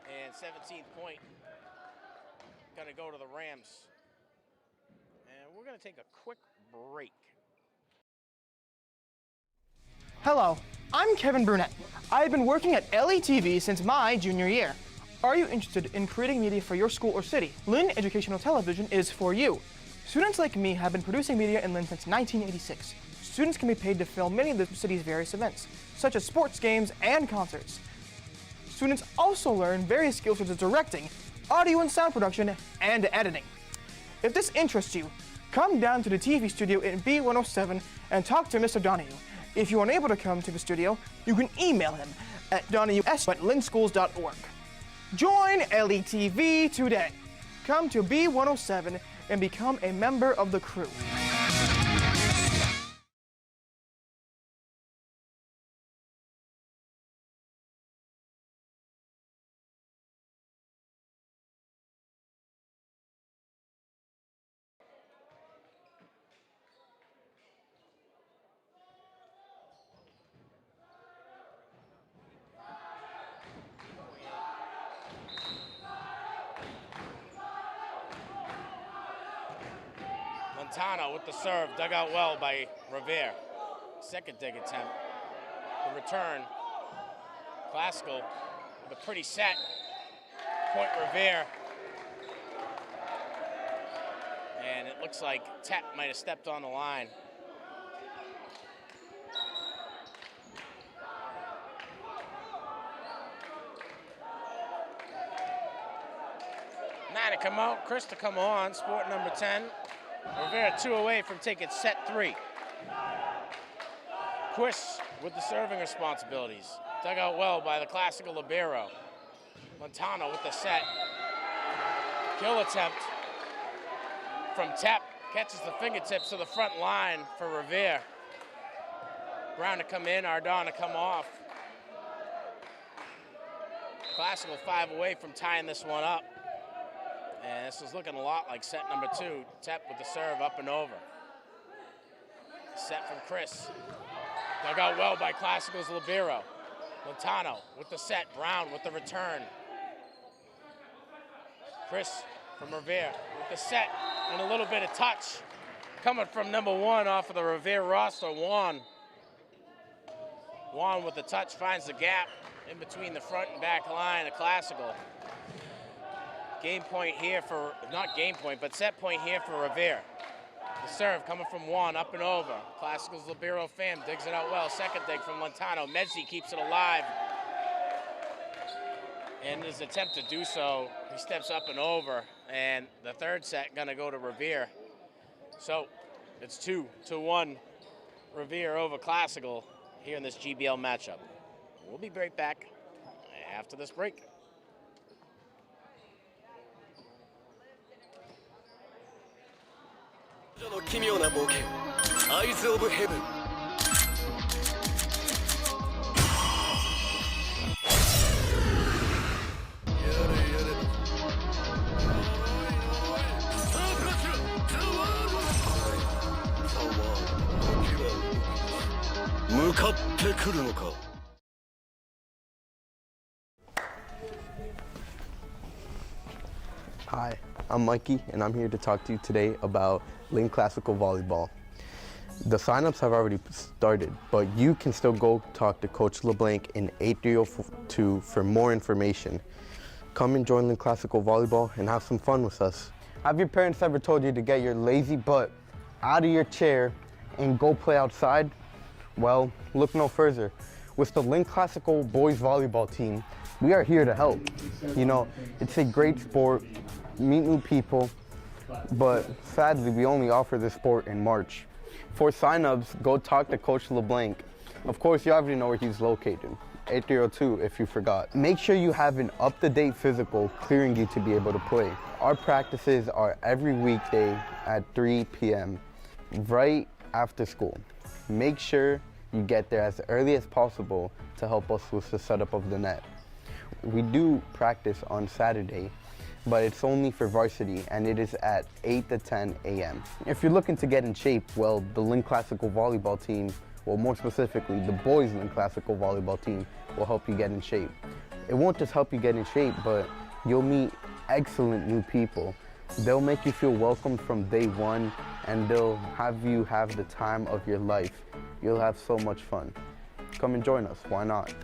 S2: And 17th point gonna go to the Rams. And we're gonna take a quick break.
S9: Hello, I'm Kevin Burnett. I've been working at LETV since my junior year. Are you interested in creating media for your school or city? Lynn Educational Television is for you. Students like me have been producing media in Lynn since 1986. Students can be paid to film many of the city's various events, such as sports games and concerts. Students also learn various skills such as directing, audio and sound production, and editing. If this interests you, come down to the TV studio in B107 and talk to Mr. Donahue. If you're unable to come to the studio, you can email him at donahue@lynnschools.org. Join LETV today. Come to B107 and become a member of the crew.
S2: Lentano with the serve, dug out well by Revere. Second dig attempt. The return, Classical with a pretty set. Point Revere. And it looks like Tep might have stepped on the line. Nine to come out, Chris to come on, sport number 10. Rivera 2 away from taking set 3. Quist with the serving responsibilities. Dug out well by the Classical libero. Lentano with the set. Kill attempt from Tep. Catches the fingertips of the front line for Revere. Brown to come in, Ardon to come off. Classical 5 away from tying this one up. And this is looking a lot like set number 2. Tep with the serve up and over. Set from Chris. Dug out well by Classical's libero. Lentano with the set. Brown with the return. Chris from Revere with the set and a little bit of touch. Coming from number 1 off of the Revere roster, Juan. Juan with the touch finds the gap in between the front and back line of Classical. Game point here for, not game point, but set point here for Revere. The serve coming from Juan, up and over. Classical's libero Pham digs it out well. Second dig from Lentano. Mezzi keeps it alive. In his attempt to do so, he steps up and over, and the third set gonna go to Revere. So it's 2-1 Revere over Classical here in this GBL matchup. We'll be right back after this break.
S1: Eyes of Heaven.
S10: Hi, I'm Mikey, and I'm here to talk to you today about Lynn Classical Volleyball. The signups have already started, but you can still go talk to Coach LeBlanc in 8302 for more information. Come and join Lynn Classical Volleyball and have some fun with us. Have your parents ever told you to get your lazy butt out of your chair and go play outside? Well, look no further. With the Lynn Classical Boys Volleyball team, we are here to help. You know, it's a great sport, meet new people, but sadly we only offer this sport in March. For signups, go talk to Coach LeBlanc. Of course, you already know where he's located, 8302 if you forgot. Make sure you have an up-to-date physical clearing you to be able to play. Our practices are every weekday at 3 p.m. right after school. Make sure you get there as early as possible to help us with the setup of the net. We do practice on Saturday, but it's only for varsity, and it is at 8 to 10 a.m. If you're looking to get in shape, well, the Lynn Classical Volleyball team, well, more specifically, the boys Lynn Classical Volleyball team will help you get in shape. It won't just help you get in shape, but you'll meet excellent new people. They'll make you feel welcome from day one, and they'll have you have the time of your life. You'll have so much fun. Come and join us, why not?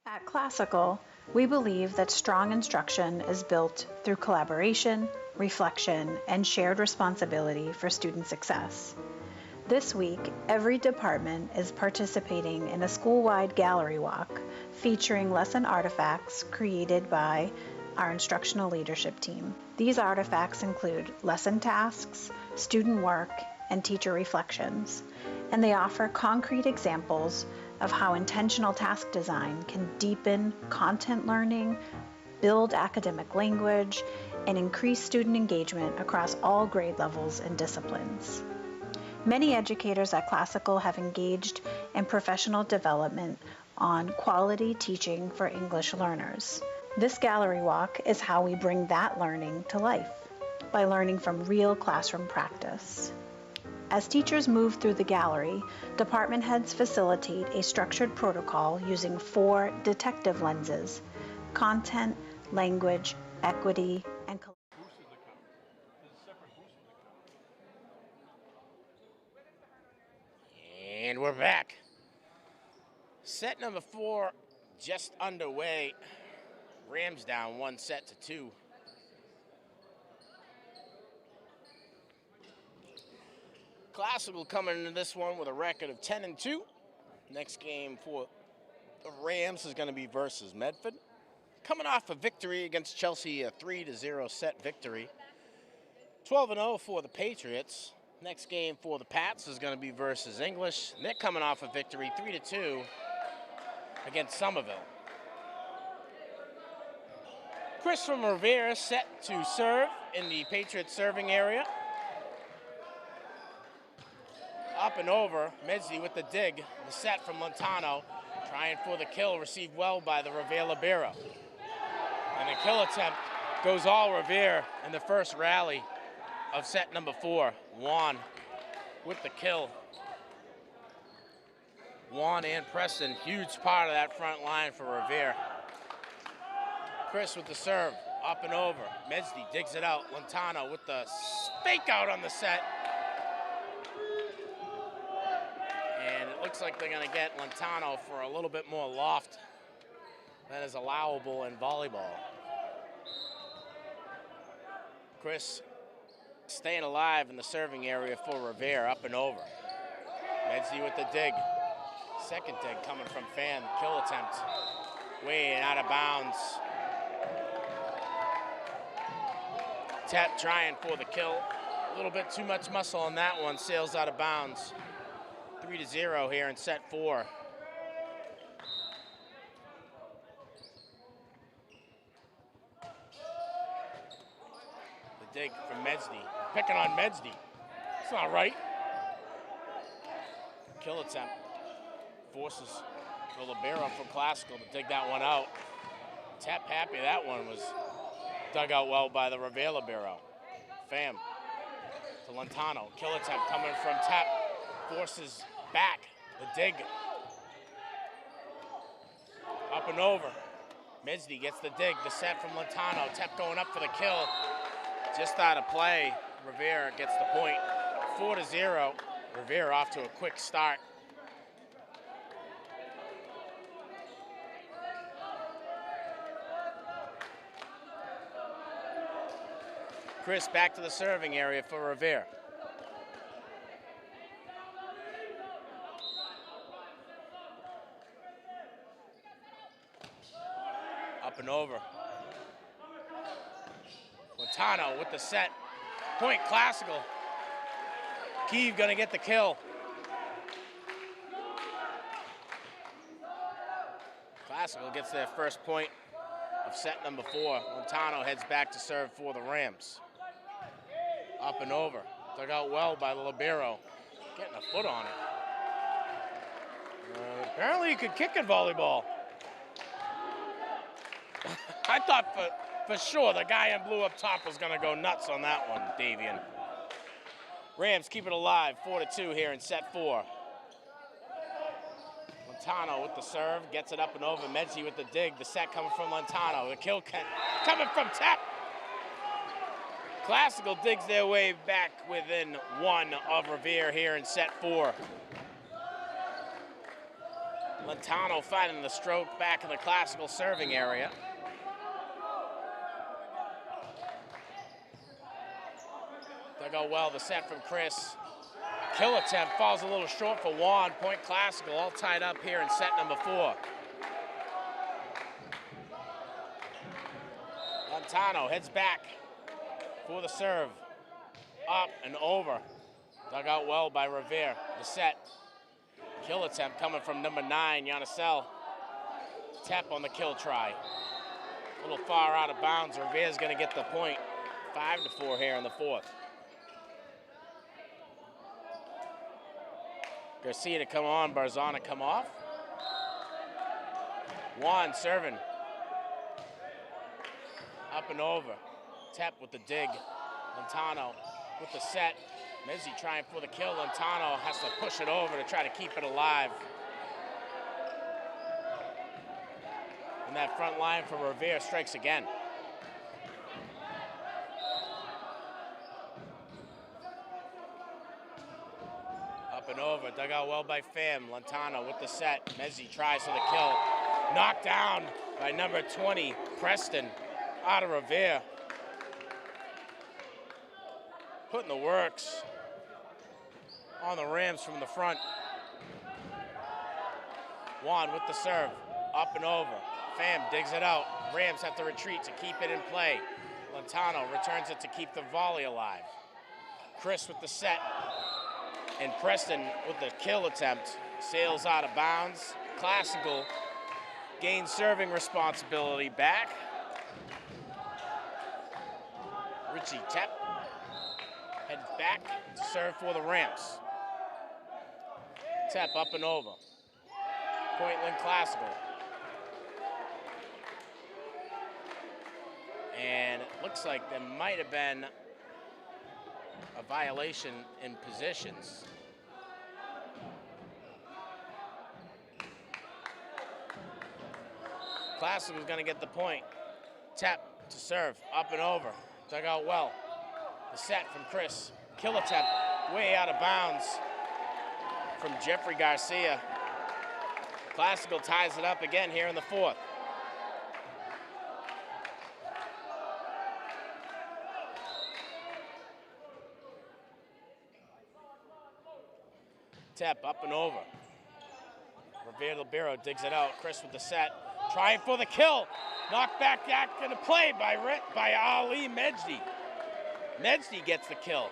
S11: At Classical, we believe that strong instruction is built through collaboration, reflection, and shared responsibility for student success. This week, every department is participating in a school-wide gallery walk featuring lesson artifacts created by our instructional leadership team. These artifacts include lesson tasks, student work, and teacher reflections, and they offer concrete examples of how intentional task design can deepen content learning, build academic language, and increase student engagement across all grade levels and disciplines. Many educators at Classical have engaged in professional development on quality teaching for English learners. This gallery walk is how we bring that learning to life, by learning from real classroom practice. As teachers move through the gallery, department heads facilitate a structured protocol using 4 detective lenses: content, language, equity, and
S2: And we're back. Set number 4 just underway. Rams down 1-2. Classical coming into this one with a record of 10-2. Next game for the Rams is going to be versus Medford. Coming off a victory against Chelsea, a 3-0 set victory. 12-0 for the Patriots. Next game for the Pats is going to be versus English. They're coming off a victory, 3-2 against Somerville. Chris from Revere set to serve in the Patriots serving area. Up and over, Medzi with the dig, the set from Montano, trying for the kill, received well by the Revere libero. And the kill attempt goes all Revere in the first rally of set number 4. Juan with the kill. Juan and Preston, huge part of that front line for Revere. Chris with the serve, up and over. Medzi digs it out. Montano with the fake out on the set. And it looks like they're going to get Montano for a little bit more loft than is allowable in volleyball. Chris staying alive in the serving area for Revere, up and over. Medzi with the dig. Second dig coming from Fan, kill attempt. Way out of bounds. Tap trying for the kill. A little bit too much muscle on that one. Sails out of bounds. 3-0 here in set 4. The dig from Medsdi. Picking on Medsdi. It's not right. Kill attempt. Forces the Libero from Classical to dig that one out. Tap happy that one was dug out well by the Revere Libero. Pham to Lentano. Kill attempt coming from Tap. Forces back. The dig. Up and over. Medsdi gets the dig. The set from Lentano. Tap going up for the kill. Just out of play. Rivera gets the point. 4-0. Rivera off to a quick start. Chris back to the serving area for Revere. Up and over. Lentano with the set. Point Classical. Kheav gonna get the kill. Classical gets their first point of set number 4. Lentano heads back to serve for the Rams. Up and over. Dug out well by the Libero. Getting a foot on it. Apparently you could kick in volleyball. I thought for sure the guy in blue up top was going to go nuts on that one, Davian. Rams keep it alive, 4-2 here in set 4. Lentano with the serve, gets it up and over. Medsdi with the dig. The set coming from Lentano. The kill coming from Tap. Classical digs their way back within 1 of Revere here in set 4. Lentano finding the stroke back in the Classical serving area. Dug out well, the set from Chris. Kill attempt falls a little short for Juan. Point Classical all tied up here in set number 4. Lentano heads back for the serve. Up and over. Dug out well by Revere. The set. Kill attempt coming from number 9, Yannicel. Tap on the kill try. A little far out of bounds. Revere's going to get the point. 5-4 here in the 4th. Garcia to come on, Barzana to come off. Juan serving. Up and over. Tap with the dig. Lentano with the set. Medsdi trying for the kill. Lentano has to push it over to try to keep it alive. And that front line for Revere strikes again. Up and over, dug out well by Pham. Lentano with the set. Medsdi tries for the kill. Knocked down by number 20, Preston, out of Revere. Putting the works on the Rams from the front. Juan with the serve, up and over. Pham digs it out. Rams have to retreat to keep it in play. Lentano returns it to keep the volley alive. Chris with the set. And Preston with the kill attempt. Sails out of bounds. Classical gains serving responsibility back. Richie Tep heads back to serve for the Rams. Tep up and over. Point Lynn Classical. And it looks like there might have been a violation in positions. Classical is going to get the point. Tap to serve, up and over. Dug out well. The set from Chris. Kill attempt, way out of bounds from Jeffrey Garcia. Classical ties it up again here in the 4th. Tap up and over. Revere Libero digs it out. Chris with the set. Trying for the kill. Knocked back into play by Ali Medsdi. Medsey gets the kill.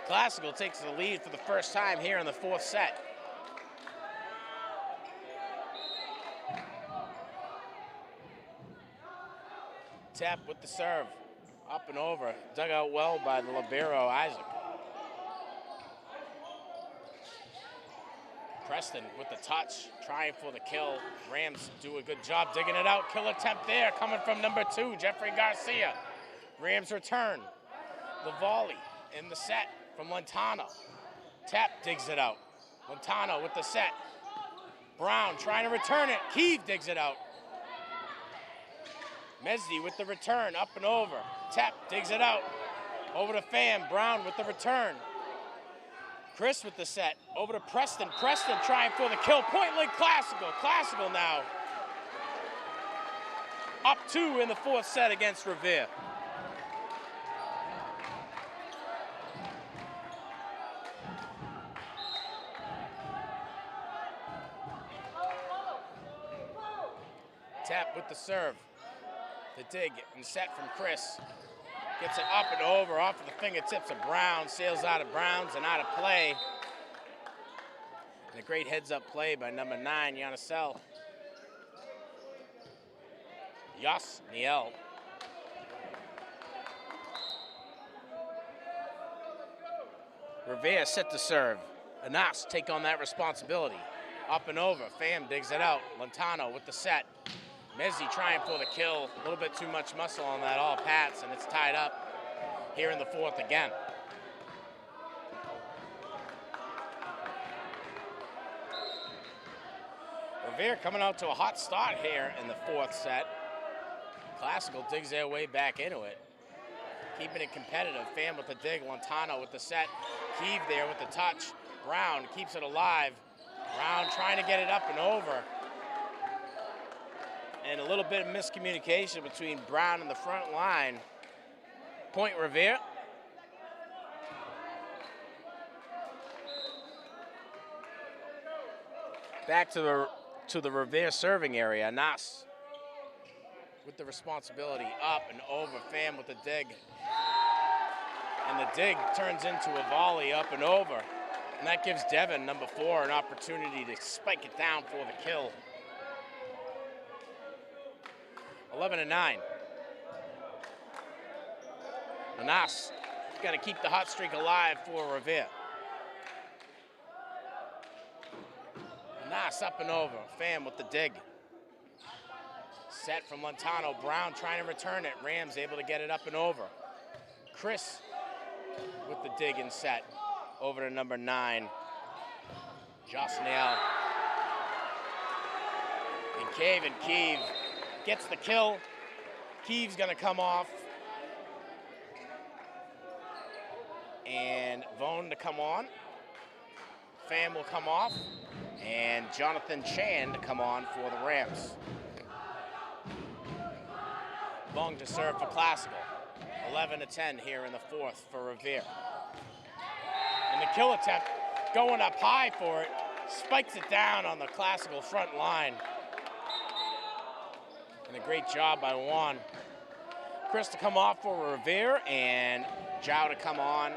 S2: Classical takes the lead for the first time here in the fourth set. Tap with the serve. Up and over. Dug out well by the libero, Isaac. Preston with the touch, trying for the kill. Rams do a good job digging it out. Kill attempt there, coming from number 2, Jeffrey Garcia. Rams return. The volley in the set from Lentano. Tap digs it out. Lentano with the set. Brown trying to return it. Kheav digs it out. Mesdi with the return, up and over. Tap digs it out. Over to Pham. Brown with the return. Chris with the set, over to Preston. Preston trying for the kill. Point Lynn Classical. Classical now. Up 2 in the fourth set against Revere. Tap with the serve. The dig and set from Chris. Gets it up and over, off of the fingertips of Brown. Sails out of Browns and out of play. And a great heads-up play by number 9, Yannisel. Niel. Revere set to serve. Anas take on that responsibility. Up and over, Pham digs it out. Lentano with the set. Messi trying for the kill. A little bit too much muscle on that all Pats, and it's tied up here in the fourth again. Revere coming out to a hot start here in the fourth set. Classical digs their way back into it. Keeping it competitive. Pham with the dig, Lentano with the set. Kheav there with the touch. Brown keeps it alive. Brown trying to get it up and over. And a little bit of miscommunication between Brown and the front line. Point Revere. Back to the Revere serving area. Nas with the responsibility, up and over. Pham with the dig. And the dig turns into a volley up and over. And that gives Devin, number 4, an opportunity to spike it down for the kill. 11-9. Anas got to keep the hot streak alive for Revere. Anas up and over. Pham with the dig. Set from Lentano. Brown trying to return it. Rams able to get it up and over. Chris with the dig and set. Over to number 9, Josniel. And Kheav gets the kill. Kheav's gonna come off. And Vaughn to come on. Pham will come off. And Jonathan Chan to come on for the Rams. Vaughn to serve for Classical. 11-10 here in the fourth for Revere. And the kill attempt going up high for it, spikes it down on the Classical front line. And a great job by Juan. Chris to come off for Revere and Zhao to come on.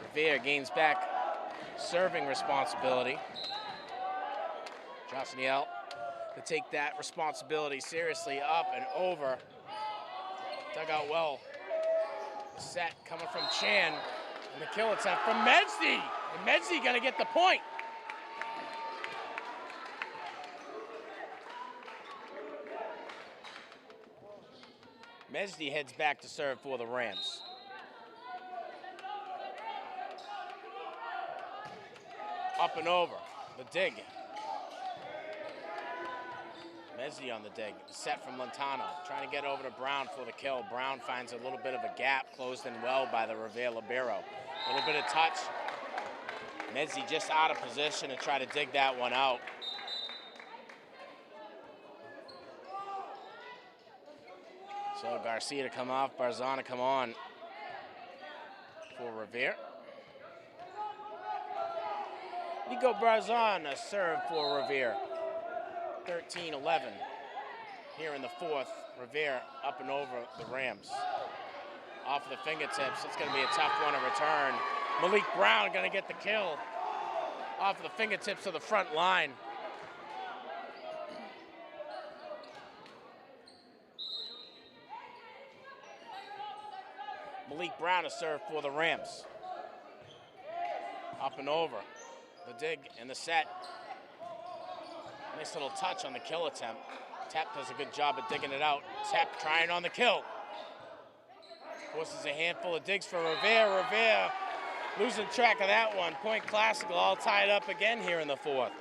S2: Revere gains back serving responsibility. Josniel to take that responsibility seriously, up and over. Dug out well. The set coming from Chan. And the kill attempt from Medsey. And Medsey gonna get the point. Medsey heads back to serve for the Rams. Up and over, the dig. Medsey on the dig, the set from Lentano, trying to get over to Brown for the kill. Brown finds a little bit of a gap, closed in well by the Revere libero. A little bit of touch. Medsey just out of position to try to dig that one out. So Garcia to come off, Barzan to come on for Revere. Nico Barzan a serve for Revere. 13-11 here in the fourth. Revere up and over the Rams. Off of the fingertips. It's going to be a tough one to return. Malik Brown going to get the kill. Off of the fingertips of the front line. Malik Brown is served for the Rams. Up and over. The dig and the set. Nice little touch on the kill attempt. Tep does a good job at digging it out. Tep trying on the kill. Forces a handful of digs for Revere. Revere losing track of that one. Point Classical all tied up again here in the fourth.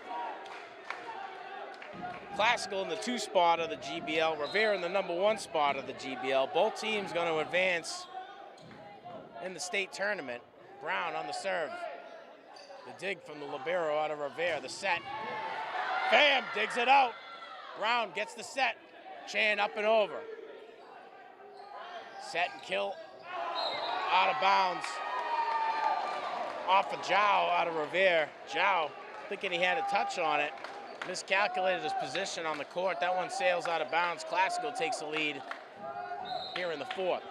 S2: Classical in the 2 spot of the GBL. Revere in the number 1 spot of the GBL. Both teams going to advance in the state tournament. Brown on the serve. The dig from the libero out of Revere. The set. Bam! Digs it out. Brown gets the set. Chan up and over. Set and kill. Out of bounds. Off of Zhao out of Revere. Zhao thinking he had a touch on it. Miscalculated his position on the court. That one sails out of bounds. Classical takes the lead here in the fourth.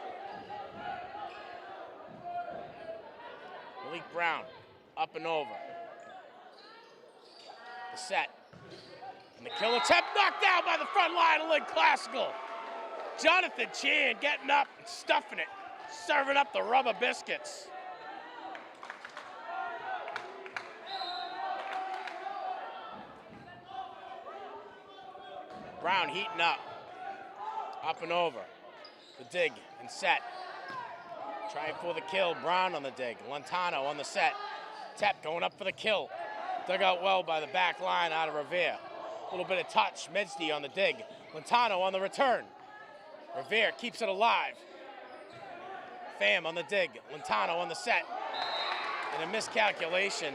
S2: Malik Brown up and over. The set. And the kill attempt knocked down by the front line of Lynn Classical. Jonathan Chan getting up and stuffing it, serving up the rubber biscuits. Brown heating up and over. The dig and set. Trying for the kill, Brown on the dig. Lantano on the set. Tep going up for the kill. Dug out well by the back line out of Revere. A little bit of touch, Medsdi on the dig. Lantano on the return. Revere keeps it alive. Pham on the dig. Lantano on the set. And a miscalculation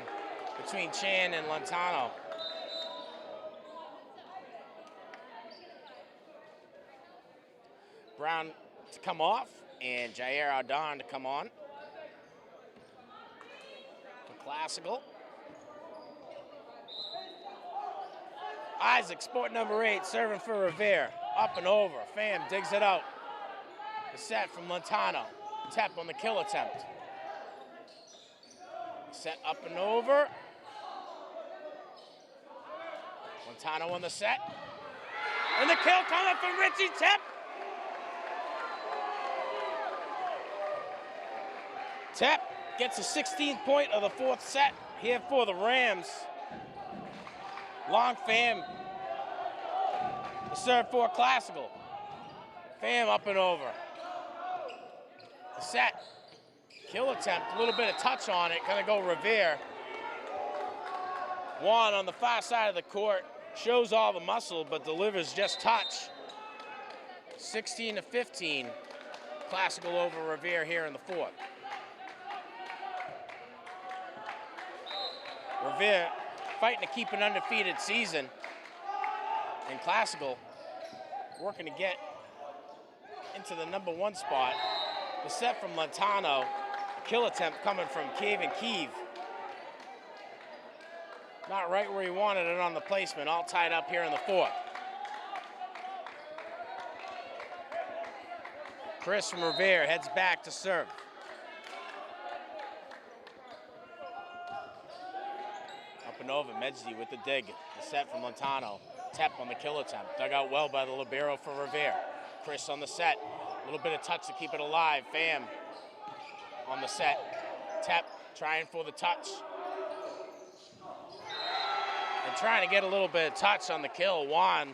S2: between Chan and Lantano. Brown to come off and Jair Ardon to come on. For Classical. Isaac, sport number 8, serving for Revere. Up and over. Pham digs it out. The set from Lantano. Tep on the kill attempt. Set up and over. Lantano on the set. And the kill coming from Richie Tep. Tep gets a 16th point of the 4th set here for the Rams. Long Pham. The serve for Classical. Pham up and over. The set. Kill attempt. A little bit of touch on it. Gonna go Revere. Juan on the far side of the court. Shows all the muscle, but delivers just touch. 16-15. Classical over Revere here in the 4th. Revere fighting to keep an undefeated season. And Classical working to get into the number 1 spot. The set from Lantano. Kill attempt coming from Kheav. Not right where he wanted it on the placement. All tied up here in the 4th. Chris from Revere heads back to serve. Up and over, Medsdi with the dig. The set from Lantano. Tep on the kill attempt. Dug out well by the libero for Revere. Chris on the set. A little bit of touch to keep it alive. Pham on the set. Tep trying for the touch. And trying to get a little bit of touch on the kill. Juan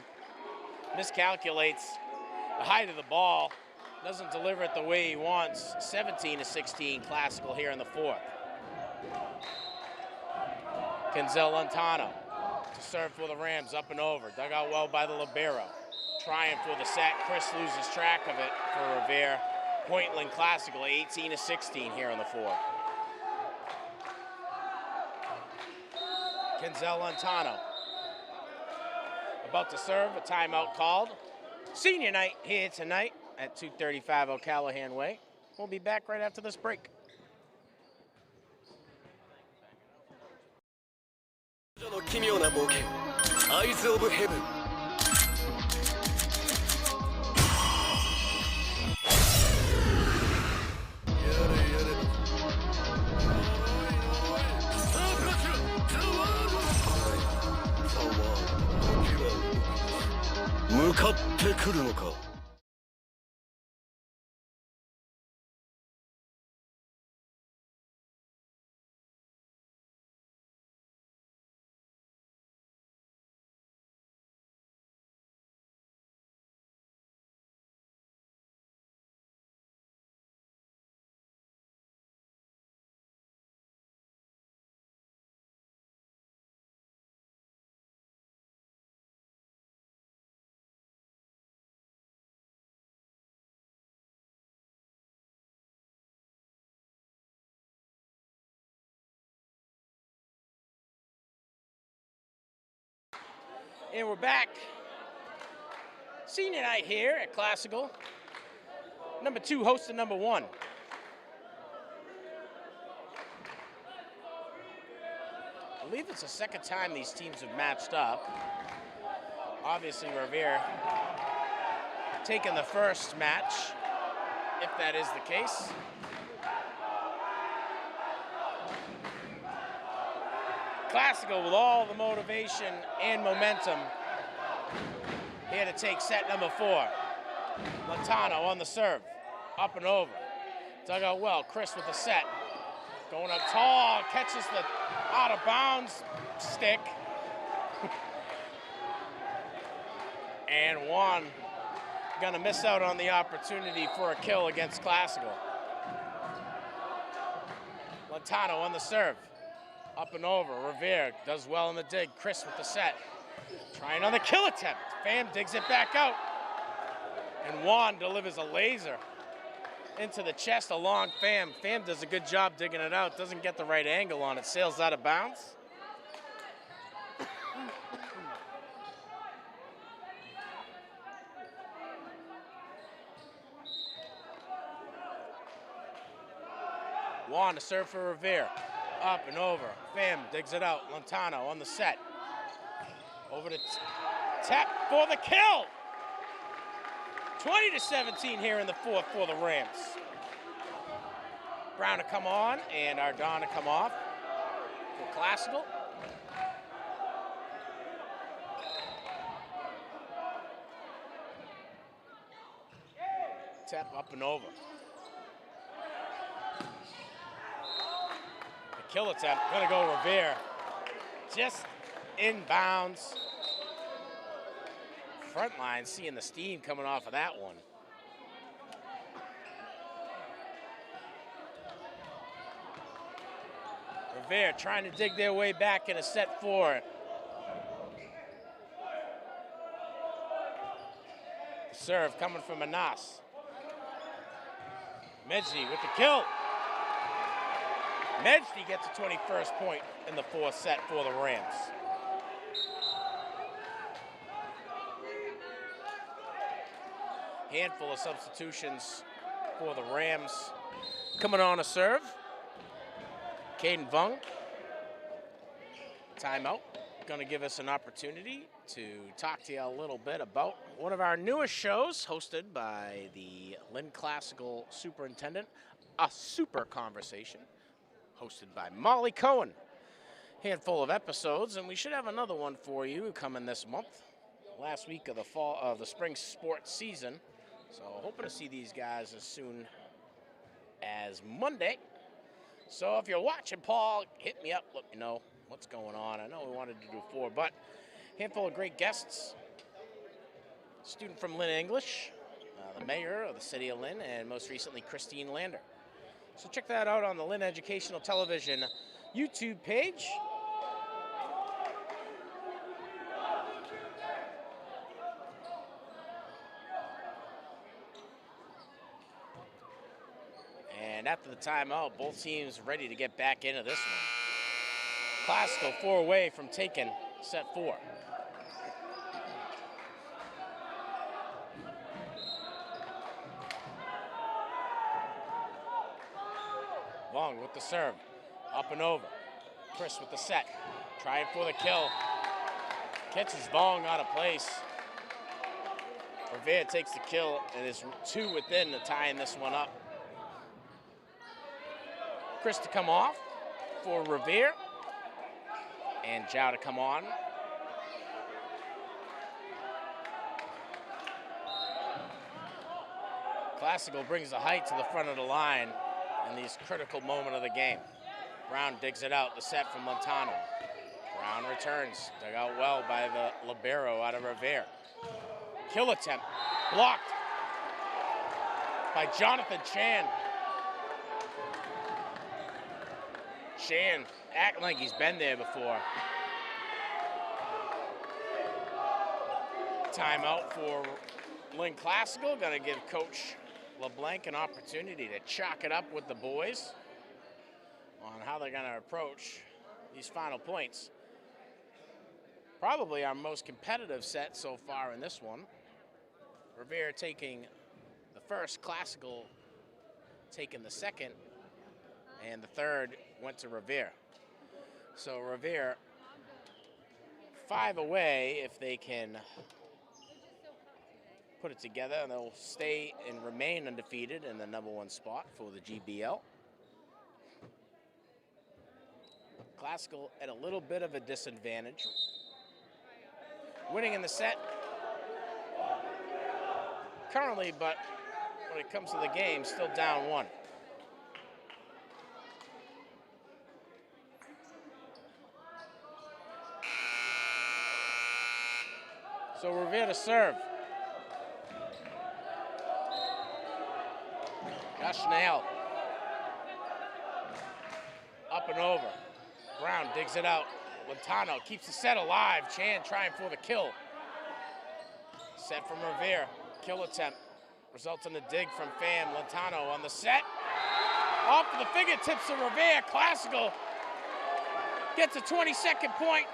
S2: miscalculates the height of the ball. Doesn't deliver it the way he wants. 17-16 Classical here in the 4th. Kenzel Lantano to serve for the Rams, up and over. Dug out well by the libero. Trying for the set. Chris loses track of it for Revere. Point Lynn Classical, 18-16 here in the 4th. Kenzel Lantano about to serve, a timeout called. Senior night here tonight at 235 O'Callahan Way. We'll be back right after this break.
S1: Eyes of Heaven. 向かってくるのか。
S2: And we're back. Senior night here at Classical. Number 2 hosting number 1. I believe it's the second time these teams have matched up. Obviously, Revere taking the first match, if that is the case. Classical with all the motivation and momentum here to take set number 4. Montano on the serve, up and over. Dug out well, Chris with the set. Going up tall, catches the out of bounds stick. And Juan gonna miss out on the opportunity for a kill against Classical. Montano on the serve. Up and over, Revere does well in the dig. Chris with the set. Trying on the kill attempt. Pham digs it back out. And Juan delivers a laser into the chest along Pham. Pham does a good job digging it out. Doesn't get the right angle on it. Sails out of bounds. Juan to serve for Revere. Up and over. Pham digs it out. Montano on the set. Over to tap for the kill. 20-17 here in the 4th for the Rams. Brown to come on and Ardon to come off for Classical. Tap up and over. Kill attempt, gonna go Revere. Just inbounds. Front line seeing the steam coming off of that one. Revere trying to dig their way back in a set 4. Serve coming from Anas. Medji with the kill. Medji gets a 21st point in the 4th set for the Rams. Handful of substitutions for the Rams. Coming on a serve. Caden Vung. Timeout. Going to give us an opportunity to talk to you a little bit about one of our newest shows hosted by the Lynn Classical Superintendent, A Super Conversation, hosted by Molly Cohen. Handful of episodes, and we should have another one for you coming this month. Last week of the spring sports season. So hoping to see these guys as soon as Monday. So if you're watching, Paul, hit me up, let me know what's going on. I know we wanted to do 4, but handful of great guests. Student from Lynn English, the mayor of the city of Lynn, and most recently Christine Lander. So check that out on the Lynn Educational Television YouTube page. And after the timeout, both teams ready to get back into this one. Classical 4 away from taking set 4. Vong with the serve, up and over. Chris with the set, trying for the kill. Catches Vong out of place. Revere takes the kill and is 2 within to tying this one up. Chris to come off for Revere. And Zhao to come on. Classical brings the height to the front of the line in these critical moment of the game. Brown digs it out, the set from Montano. Brown returns, dug out well by the libero out of Revere. Kill attempt, blocked by Jonathan Chan. Chan acting like he's been there before. Timeout for Lynn Classical. Gonna give Coach LeBlanc an opportunity to chalk it up with the boys on how they're gonna approach these final points. Probably our most competitive set so far in this one. Revere taking the first, Classical taking the second, and the third went to Revere. So Revere 5 away if they can put it together, and they'll stay and remain undefeated in the #1 spot for the GBL. Classical at a little bit of a disadvantage. Winning in the set currently, but when it comes to the game, still down 1. So Revere to serve. Gashnell up and over. Brown digs it out. Montano keeps the set alive. Chan trying for the kill. Set from Revere. Kill attempt. Results in a dig from Pham. Montano on the set. Off the fingertips of Revere. Classical gets a 22nd point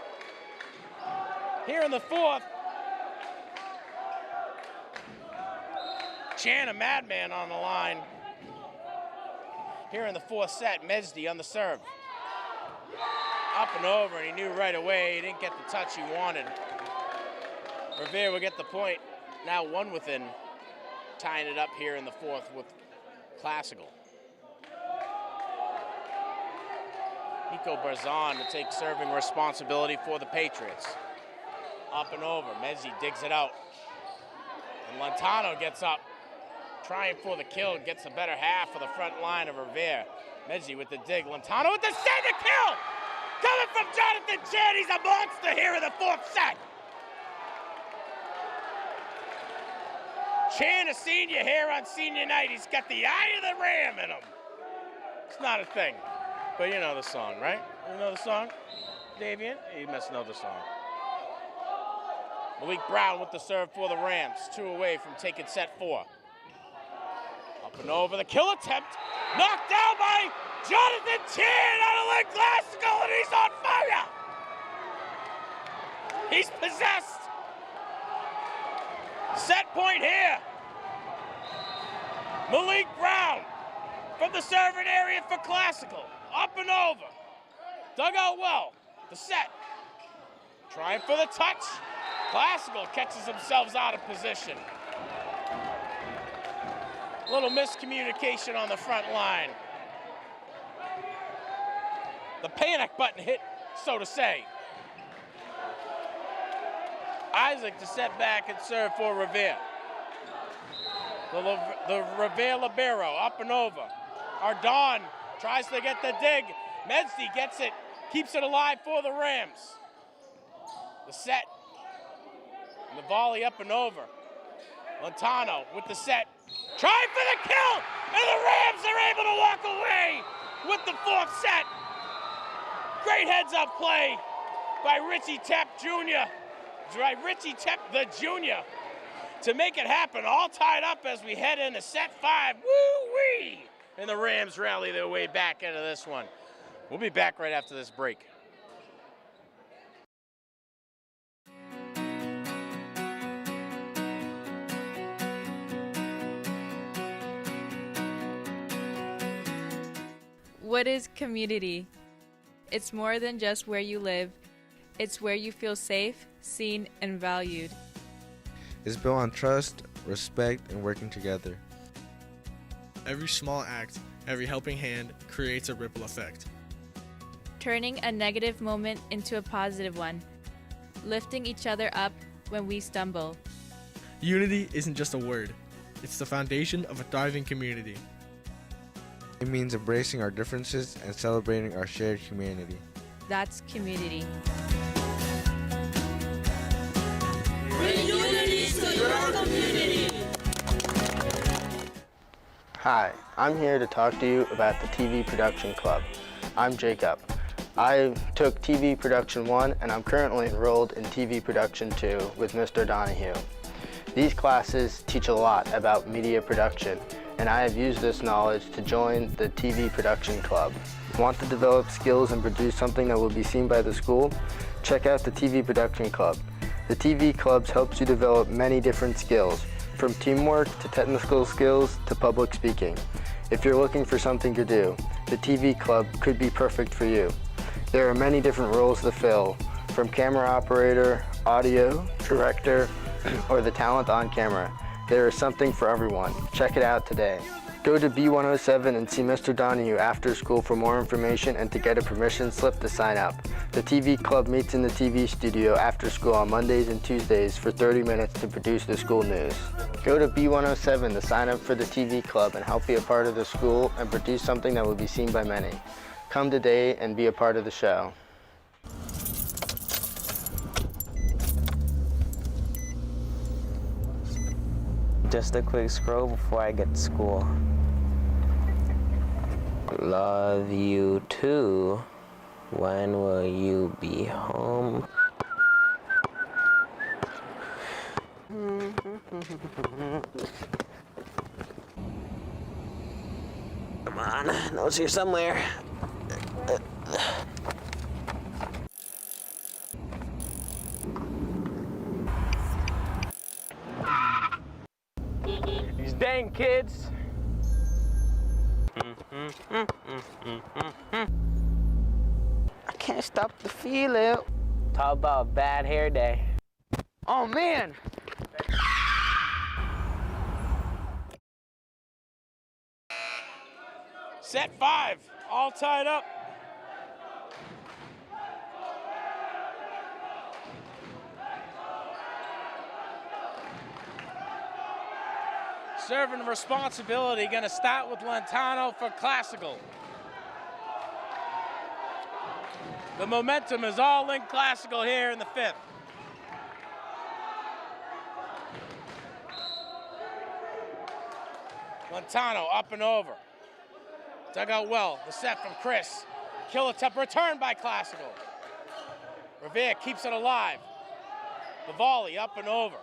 S2: here in the 4th. Chan, a madman on the line. Here in the 4th set, Mesdi on the serve. Up and over, and he knew right away he didn't get the touch he wanted. Revere will get the point. Now 1 within, tying it up here in the 4th with Classical. Nico Barzan to take serving responsibility for the Patriots. Up and over, Messi digs it out. And Montano gets up, trying for the kill, gets the better half of the front line of Revere. Messi with the dig, Montano with the save, the kill! Coming from Jonathan Chan, he's a monster here in the 4th set. Chan, a senior here on senior night, he's got the eye of the ram in him. It's not a thing, but you know the song, right? You know the song, Davian? You must know the song. Malik Brown with the serve for the Rams, 2 away from taking set 4. Up and over, the kill attempt, knocked down by Jonathan Chan out of Lynn Classical, and he's on fire! He's possessed! Set point here. Malik Brown from the serving area for Classical. Up and over. Dug out well. The set. Trying for the touch. Classical catches themselves out of position. Little miscommunication on the front line. The panic button hit, so to say. Isaac to set back and serve for Revere. The Revere libero up and over. Ardon tries to get the dig. Medsey gets it, keeps it alive for the Rams. The set. And the volley up and over. Montano with the set. Trying for the kill! And the Rams are able to walk away with the 4th set. Great heads-up play by Richie Tepp Jr. Richie Tepp the Jr. to make it happen. All tied up as we head into set 5. Woo-wee! And the Rams rally their way back into this one. We'll be back right after this break.
S5: What is community? It's more than just where you live. It's where you feel safe, seen, and valued.
S6: It's built on trust, respect, and working together.
S7: Every small act, every helping hand creates a ripple effect.
S5: Turning a negative moment into a positive one. Lifting each other up when we stumble.
S7: Unity isn't just a word. It's the foundation of a thriving community.
S6: It means embracing our differences and celebrating our shared humanity.
S5: That's community.
S8: Bring unity to your community.
S10: Hi, I'm here to talk to you about the TV Production Club. I'm Jacob. I took TV Production 1 and I'm currently enrolled in TV Production 2 with Mr. Donahue. These classes teach a lot about media production, and I have used this knowledge to join the TV Production Club. Want to develop skills and produce something that will be seen by the school? Check out the TV Production Club. The TV Clubs helps you develop many different skills, from teamwork to technical skills to public speaking. If you're looking for something to do, the TV Club could be perfect for you. There are many different roles to fill, from camera operator, audio, director, or the talent on camera. There is something for everyone. Check it out today. Go to B107 and see Mr. Donahue after school for more information and to get a permission slip to sign up. The TV Club meets in the TV studio after school on Mondays and Tuesdays for 30 minutes to produce the school news. Go to B107 to sign up for the TV Club and help be a part of the school and produce something that will be seen by many. Come today and be a part of the show.
S12: Just a quick scroll before I get to school. Love you too. When will you be home? Come on, notes here somewhere.
S4: These dang kids.
S12: I can't stop the feeling. Talk about a bad hair day.
S9: Oh man!
S2: Set 5, all tied up. Serving responsibility, gonna start with Lantano for Classical. The momentum is all in Classical here in the 5th. Lantano up and over. Dug out well, the set from Chris. Kheav return by Classical. Revere keeps it alive. The volley up and over.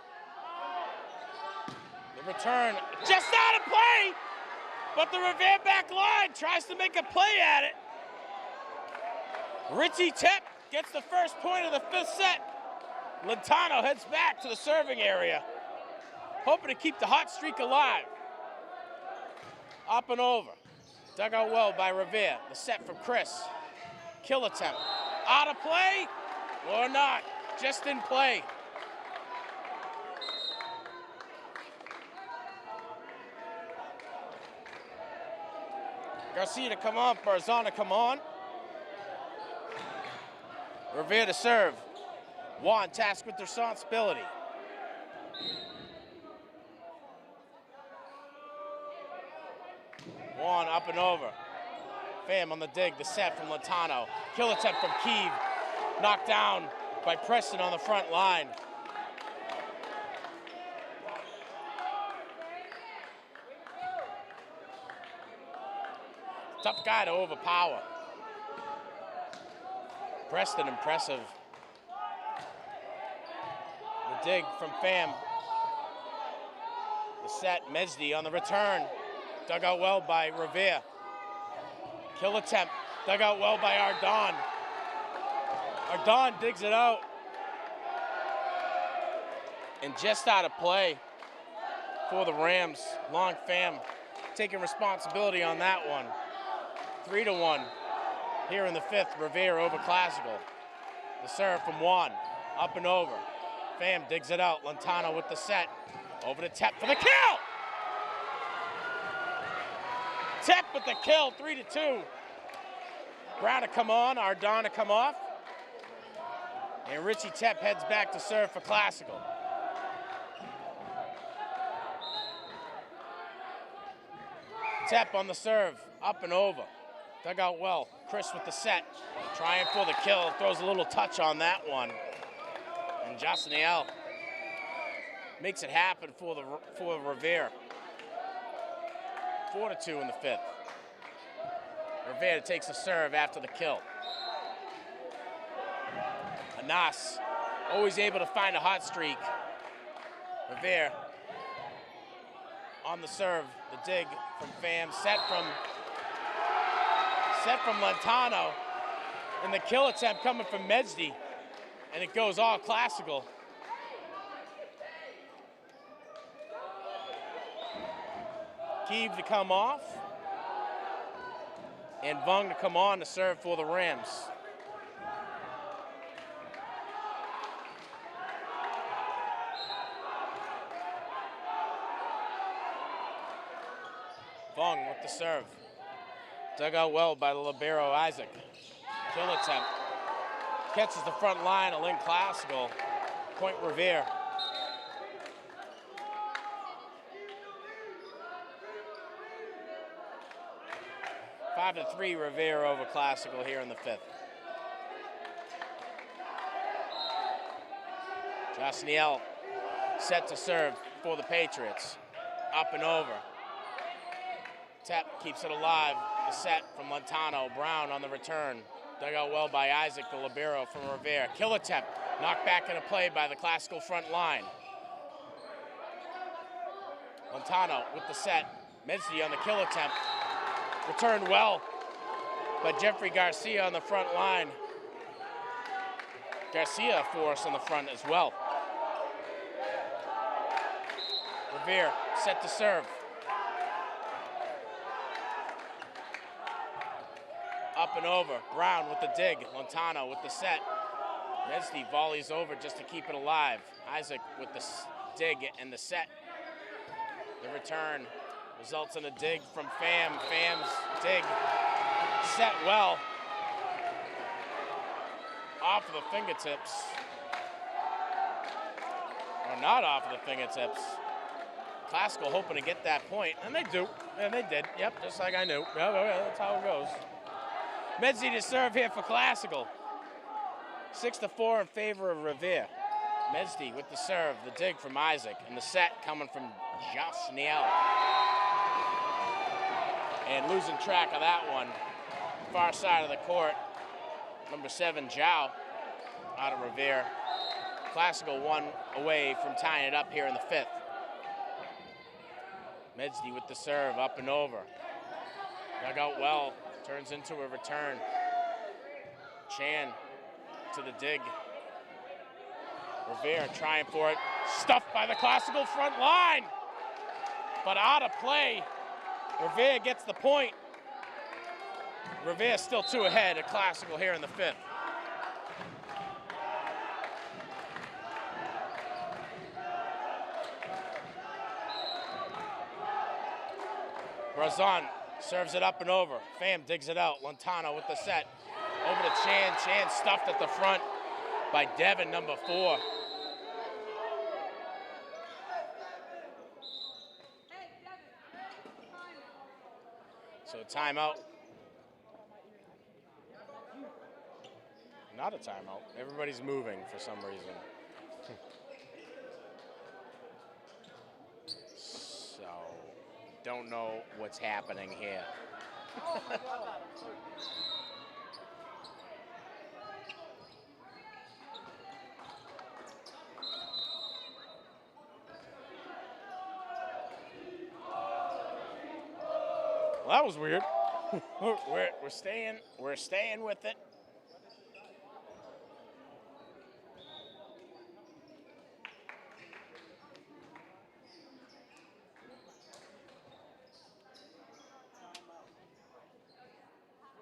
S2: The return just out of play, but the Revere back line tries to make a play at it. Richie Tep gets the first point of the 5th set. Lantano heads back to the serving area, hoping to keep the hot streak alive. Up and over. Dug out well by Revere. The set from Chris. Kill attempt. Out of play or not. Just in play. Garcia to come on. Barzana come on. Revere to serve. Juan tasked with responsibility. Juan up and over. Pham on the dig, the set from Lantano. Kill attempt from Kheav. Knocked down by Preston on the front line. Tough guy to overpower. Preston impressive. The dig from Pham. The set, Mesdi on the return. Dug out well by Revere. Kill attempt. Dug out well by Ardon. Ardon digs it out. And just out of play for the Rams. Long Pham taking responsibility on that one. 3-1 here in the 5th. Revere over Classical. The serve from Juan. Up and over. Pham digs it out. Lantano with the set. Over to Tep for the kill! Tep with the kill, 3-2. Brown to come on, Ardon to come off. And Richie Tep heads back to serve for Classical. Tep on the serve, up and over. Dug out well. Chris with the set, trying for the kill. Throws a little touch on that one. And Josniel makes it happen for Revere. 4-2 in the fifth. Rivera takes a serve after the kill. Anas, always able to find a hot streak. Revere on the serve, the dig from Pham, set from Lentano, and the kill attempt coming from Medsdi, and it goes all classical. Kheav to come off, and Vung to come on to serve for the Rams. Vung with the serve. Dug out well by the libero Isaac. Kill attempt. Catches the front line, a Lynn classical. Point Revere. Five to 3 Revere over classical here in the fifth. Josniel set to serve for the Patriots. Up and over. Tep keeps it alive. The set from Lentano. Brown on the return. Dug out well by Isaac, the libero from Revere. Kill attempt. Knocked back into play by the classical front line. Lentano with the set. Medsdi on the kill attempt. Returned well by Jeffrey Garcia on the front line. Garcia for us on the front as well. Revere set to serve. Up and over. Brown with the dig. Lentano with the set. Medsdi volleys over just to keep it alive. Isaac with the dig and the set. The return results in a dig from Pham. Pham's dig set well. Off of the fingertips. Or not off of the fingertips. Classical hoping to get that point, and they do. And they did. Yep, just like I knew. Yeah, that's how it goes. Medsdi to serve here for Classical. 6-4 in favor of Revere. Medsdi with the serve, the dig from Isaac, and the set coming from Josniel. And losing track of that one, far side of the court, number 7, Zhao, out of Revere. Classical one away from tying it up here in the fifth. Medsdi with the serve, up and over. Dug out well, turns into a return. Chan to the dig. Revere trying for it. Stuffed by the Classical front line, but out of play. Revere gets the point. Revere still 2 ahead of Classical here in the fifth. Razan serves it up and over. Pham digs it out. Lentano with the set. Over to Chan. Chan stuffed at the front by Devin, number 4. So timeout. Not a timeout. Everybody's moving for some reason. So, don't know what's happening here. Well, that was weird. We're staying with it.